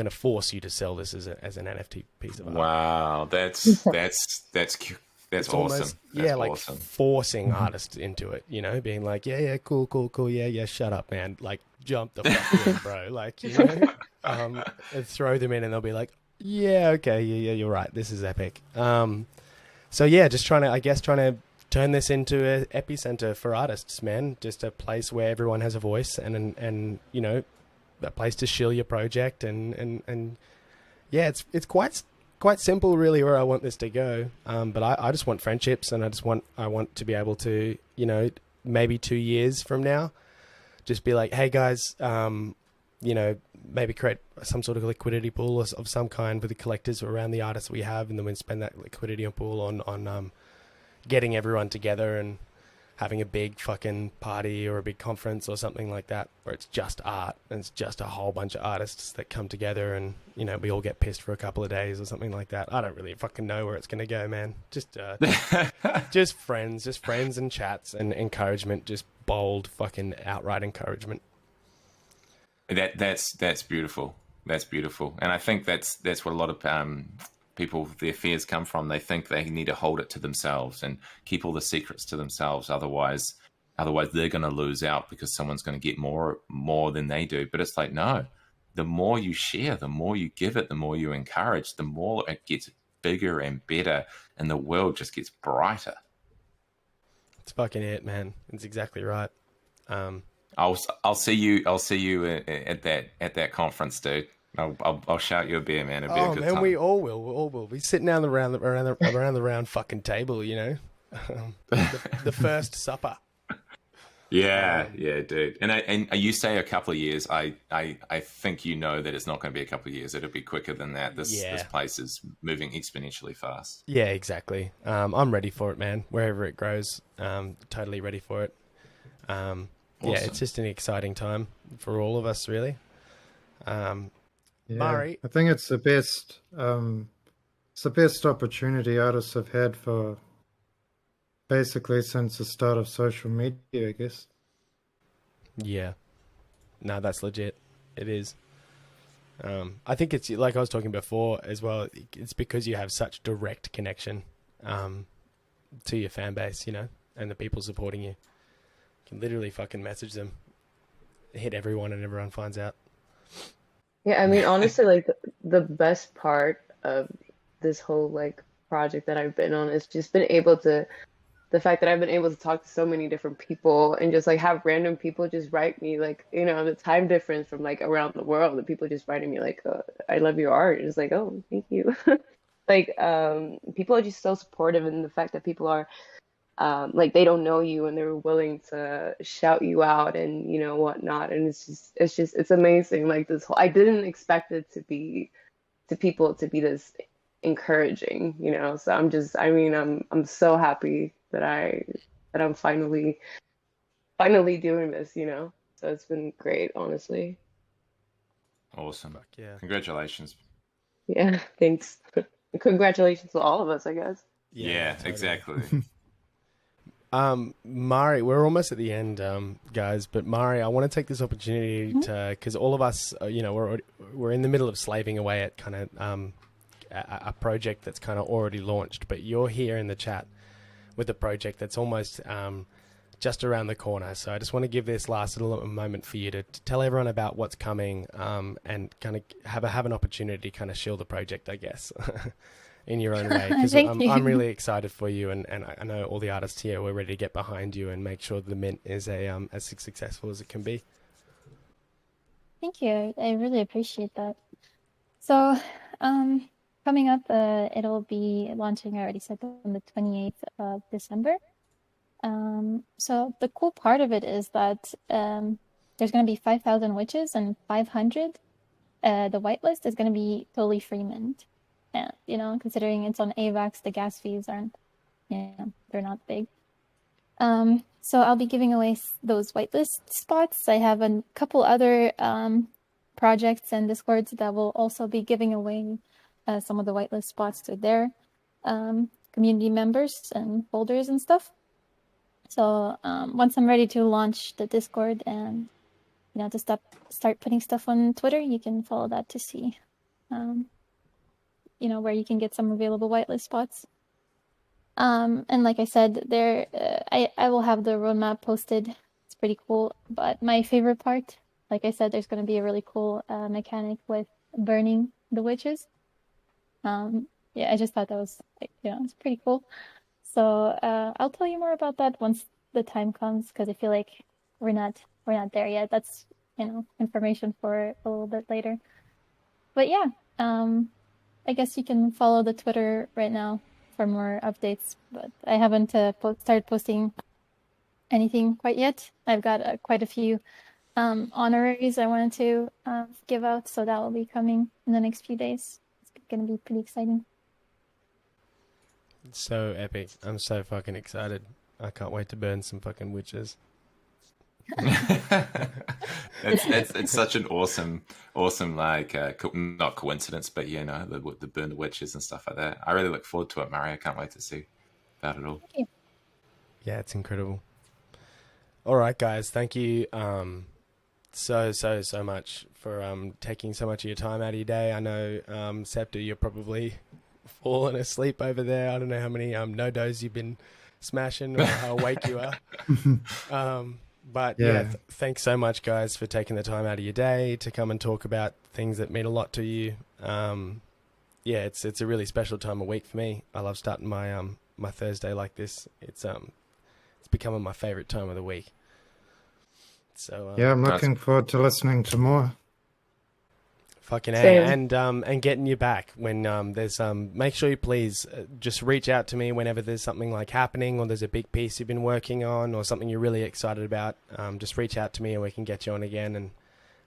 to force you to sell this as an NFT piece of art. Wow, that's awesome. Almost, that's like awesome. Forcing artists into it, you know, being like, cool, shut up, man, like jump the fuck in, bro, like, you know, and throw them in, and they'll be like, okay, you're right, this is epic. Just trying to turn this into an epicenter for artists, man, just a place where everyone has a voice and you know, a place to shill your project and it's quite simple really where I want this to go. But I just want friendships, and I want to be able to, you know, maybe 2 years from now, just be like, hey guys, you know, maybe create some sort of liquidity pool of some kind with the collectors around the artists we have, and then we spend that liquidity pool on getting everyone together and having a big fucking party or a big conference or something like that, where it's just art and it's just a whole bunch of artists that come together, and, you know, we all get pissed for a couple of days or something like that. I don't really fucking know where it's going to go, man. Just friends and chats and encouragement, just bold fucking outright encouragement. That's beautiful. That's beautiful. And I think that's what a lot of people, their fears come from. They think they need to hold it to themselves and keep all the secrets to themselves. Otherwise they're going to lose out because someone's going to get more than they do. But it's like, no, the more you share, the more you give it, the more you encourage, the more it gets bigger and better, and the world just gets brighter. It's fucking it, man. It's exactly right. I'll see you at that conference, dude. I'll shout you a beer, man. It'll be Oh a good man, time. we all will. We all will. Be sitting down around the round fucking table, you know, the first supper. Yeah, dude. And you say a couple of years. I think you know that it's not going to be a couple of years. It'll be quicker than that. This place is moving exponentially fast. Yeah, exactly. I'm ready for it, man. Wherever it grows, totally ready for it. Awesome. Yeah, it's just an exciting time for all of us, really. Mari, I think it's the best. It's the best opportunity artists have had for basically since the start of social media, I guess. yeah, no, that's legit. It is. I think it's like I was talking before as well. It's because you have such direct connection to your fan base, you know, and the people supporting you. You can literally fucking message them, hit everyone, and everyone finds out. Yeah, I mean, honestly, like the best part of this whole like project that I've been on is just been able to the fact that I've been able to talk to so many different people and just like have random people just write me like, you know, the time difference from like around the world, the people just writing me like, I love your art. It's like, oh, thank you. Like, people are just so supportive, and the fact that people are like they don't know you and they're willing to shout you out and you know whatnot, and it's amazing. Like this whole, I didn't expect it to be to people to be this encouraging, you know. So I'm so happy that I'm finally doing this, you know. So it's been great, honestly. Awesome. Fuck yeah. Congratulations. Yeah, thanks. Congratulations to all of us, I guess. Yeah, totally. exactly. Mari, we're almost at the end, guys. But Mari, I want to take this opportunity to, because all of us, you know, we're in the middle of slaving away at kind of a project that's kind of already launched. But you're here in the chat with a project that's almost just around the corner. So I just want to give this last little moment for you to tell everyone about what's coming, and kind of have an opportunity to kind of shield the project, I guess. In your own way, because I'm really excited for you, and I know all the artists here, we're ready to get behind you and make sure the Mint is as successful as it can be. Thank you. I really appreciate that. So, coming up, it'll be launching, I already said, on the 28th of December. So the cool part of it is that there's going to be 5,000 witches and 500. The whitelist is going to be totally free mint. And, you know, considering it's on AVAX, the gas fees aren't, you know, they're not big. So I'll be giving away those whitelist spots. I have a couple other projects and Discords that will also be giving away some of the whitelist spots to their community members and folders and stuff. So once I'm ready to launch the Discord and, you know, to start putting stuff on Twitter, you can follow that to see you know, where you can get some available whitelist spots. And like I said, there, I will have the roadmap posted. It's pretty cool. But my favorite part, like I said, there's going to be a really cool mechanic with burning the witches. Yeah, I just thought that was, like, you know, it's pretty cool. So I'll tell you more about that once the time comes, because I feel like we're not there yet. That's, you know, information for a little bit later. But yeah, I guess you can follow the Twitter right now for more updates, but I haven't started posting anything quite yet. I've got quite a few honoraries I wanted to give out, so that will be coming in the next few days. It's going to be pretty exciting. It's so epic. I'm so fucking excited. I can't wait to burn some fucking witches. it's such an awesome like not coincidence, but you know, the burn the witches and stuff like that. I really look forward to it, Mari. I can't wait to see about it all. Yeah, it's incredible. All right, guys, thank you so much for taking so much of your time out of your day. I know, Czepta, you're probably falling asleep over there. I don't know how many no-dos you've been smashing or how awake you are. But yeah, thanks so much, guys, for taking the time out of your day to come and talk about things that mean a lot to you. Yeah, it's a really special time of week for me. I love starting my my Thursday like this. It's becoming my favorite time of the week. So yeah, I'm looking forward to listening to more. Fucking A. Same. And getting you back when there's make sure you please just reach out to me whenever there's something like happening or there's a big piece you've been working on or something you're really excited about. Just reach out to me and we can get you on again.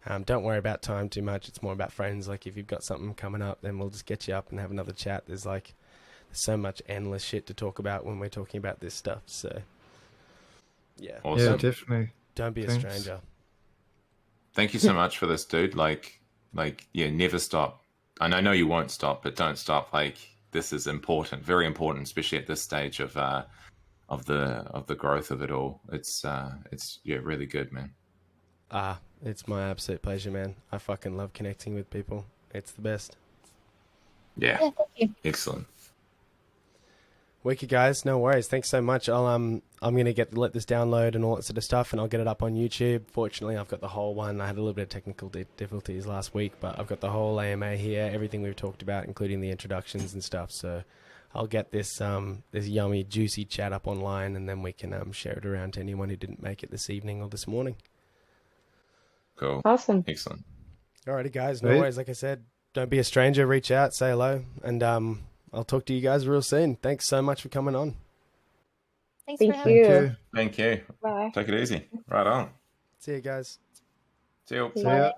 And don't worry about time too much. It's more about friends. Like if you've got something coming up, then we'll just get you up and have another chat. There's so much endless shit to talk about when we're talking about this stuff. So yeah, Awesome. Yeah, definitely. don't be a Thanks. stranger. Thank you so much for this, dude. Like, yeah, never stop. And I know you won't stop, but don't stop. Like, this is important, very important, especially at this stage of the growth of it all. It's yeah, really good, man. It's my absolute pleasure, man. I fucking love connecting with people. It's the best. Yeah, Yeah, thank you. excellent. Wicked, guys. No worries. Thanks so much. I'm gonna let this download and all that sort of stuff, and I'll get it up on YouTube. Fortunately, I've got the whole one. I had a little bit of technical difficulties last week, but I've got the whole AMA here, everything we've talked about, including the introductions and stuff. So I'll get this this yummy, juicy chat up online, and then we can share it around to anyone who didn't make it this evening or this morning. Cool. Awesome. Excellent. Alrighty, guys. No Sweet. worries. Like I said, don't be a stranger. Reach out, say hello, and I'll talk to you guys real soon. Thanks so much for coming on. Thanks Thank for having you. me. Thank you. Thank you. Bye. Take it easy. Right on. See you guys. See you. See ya.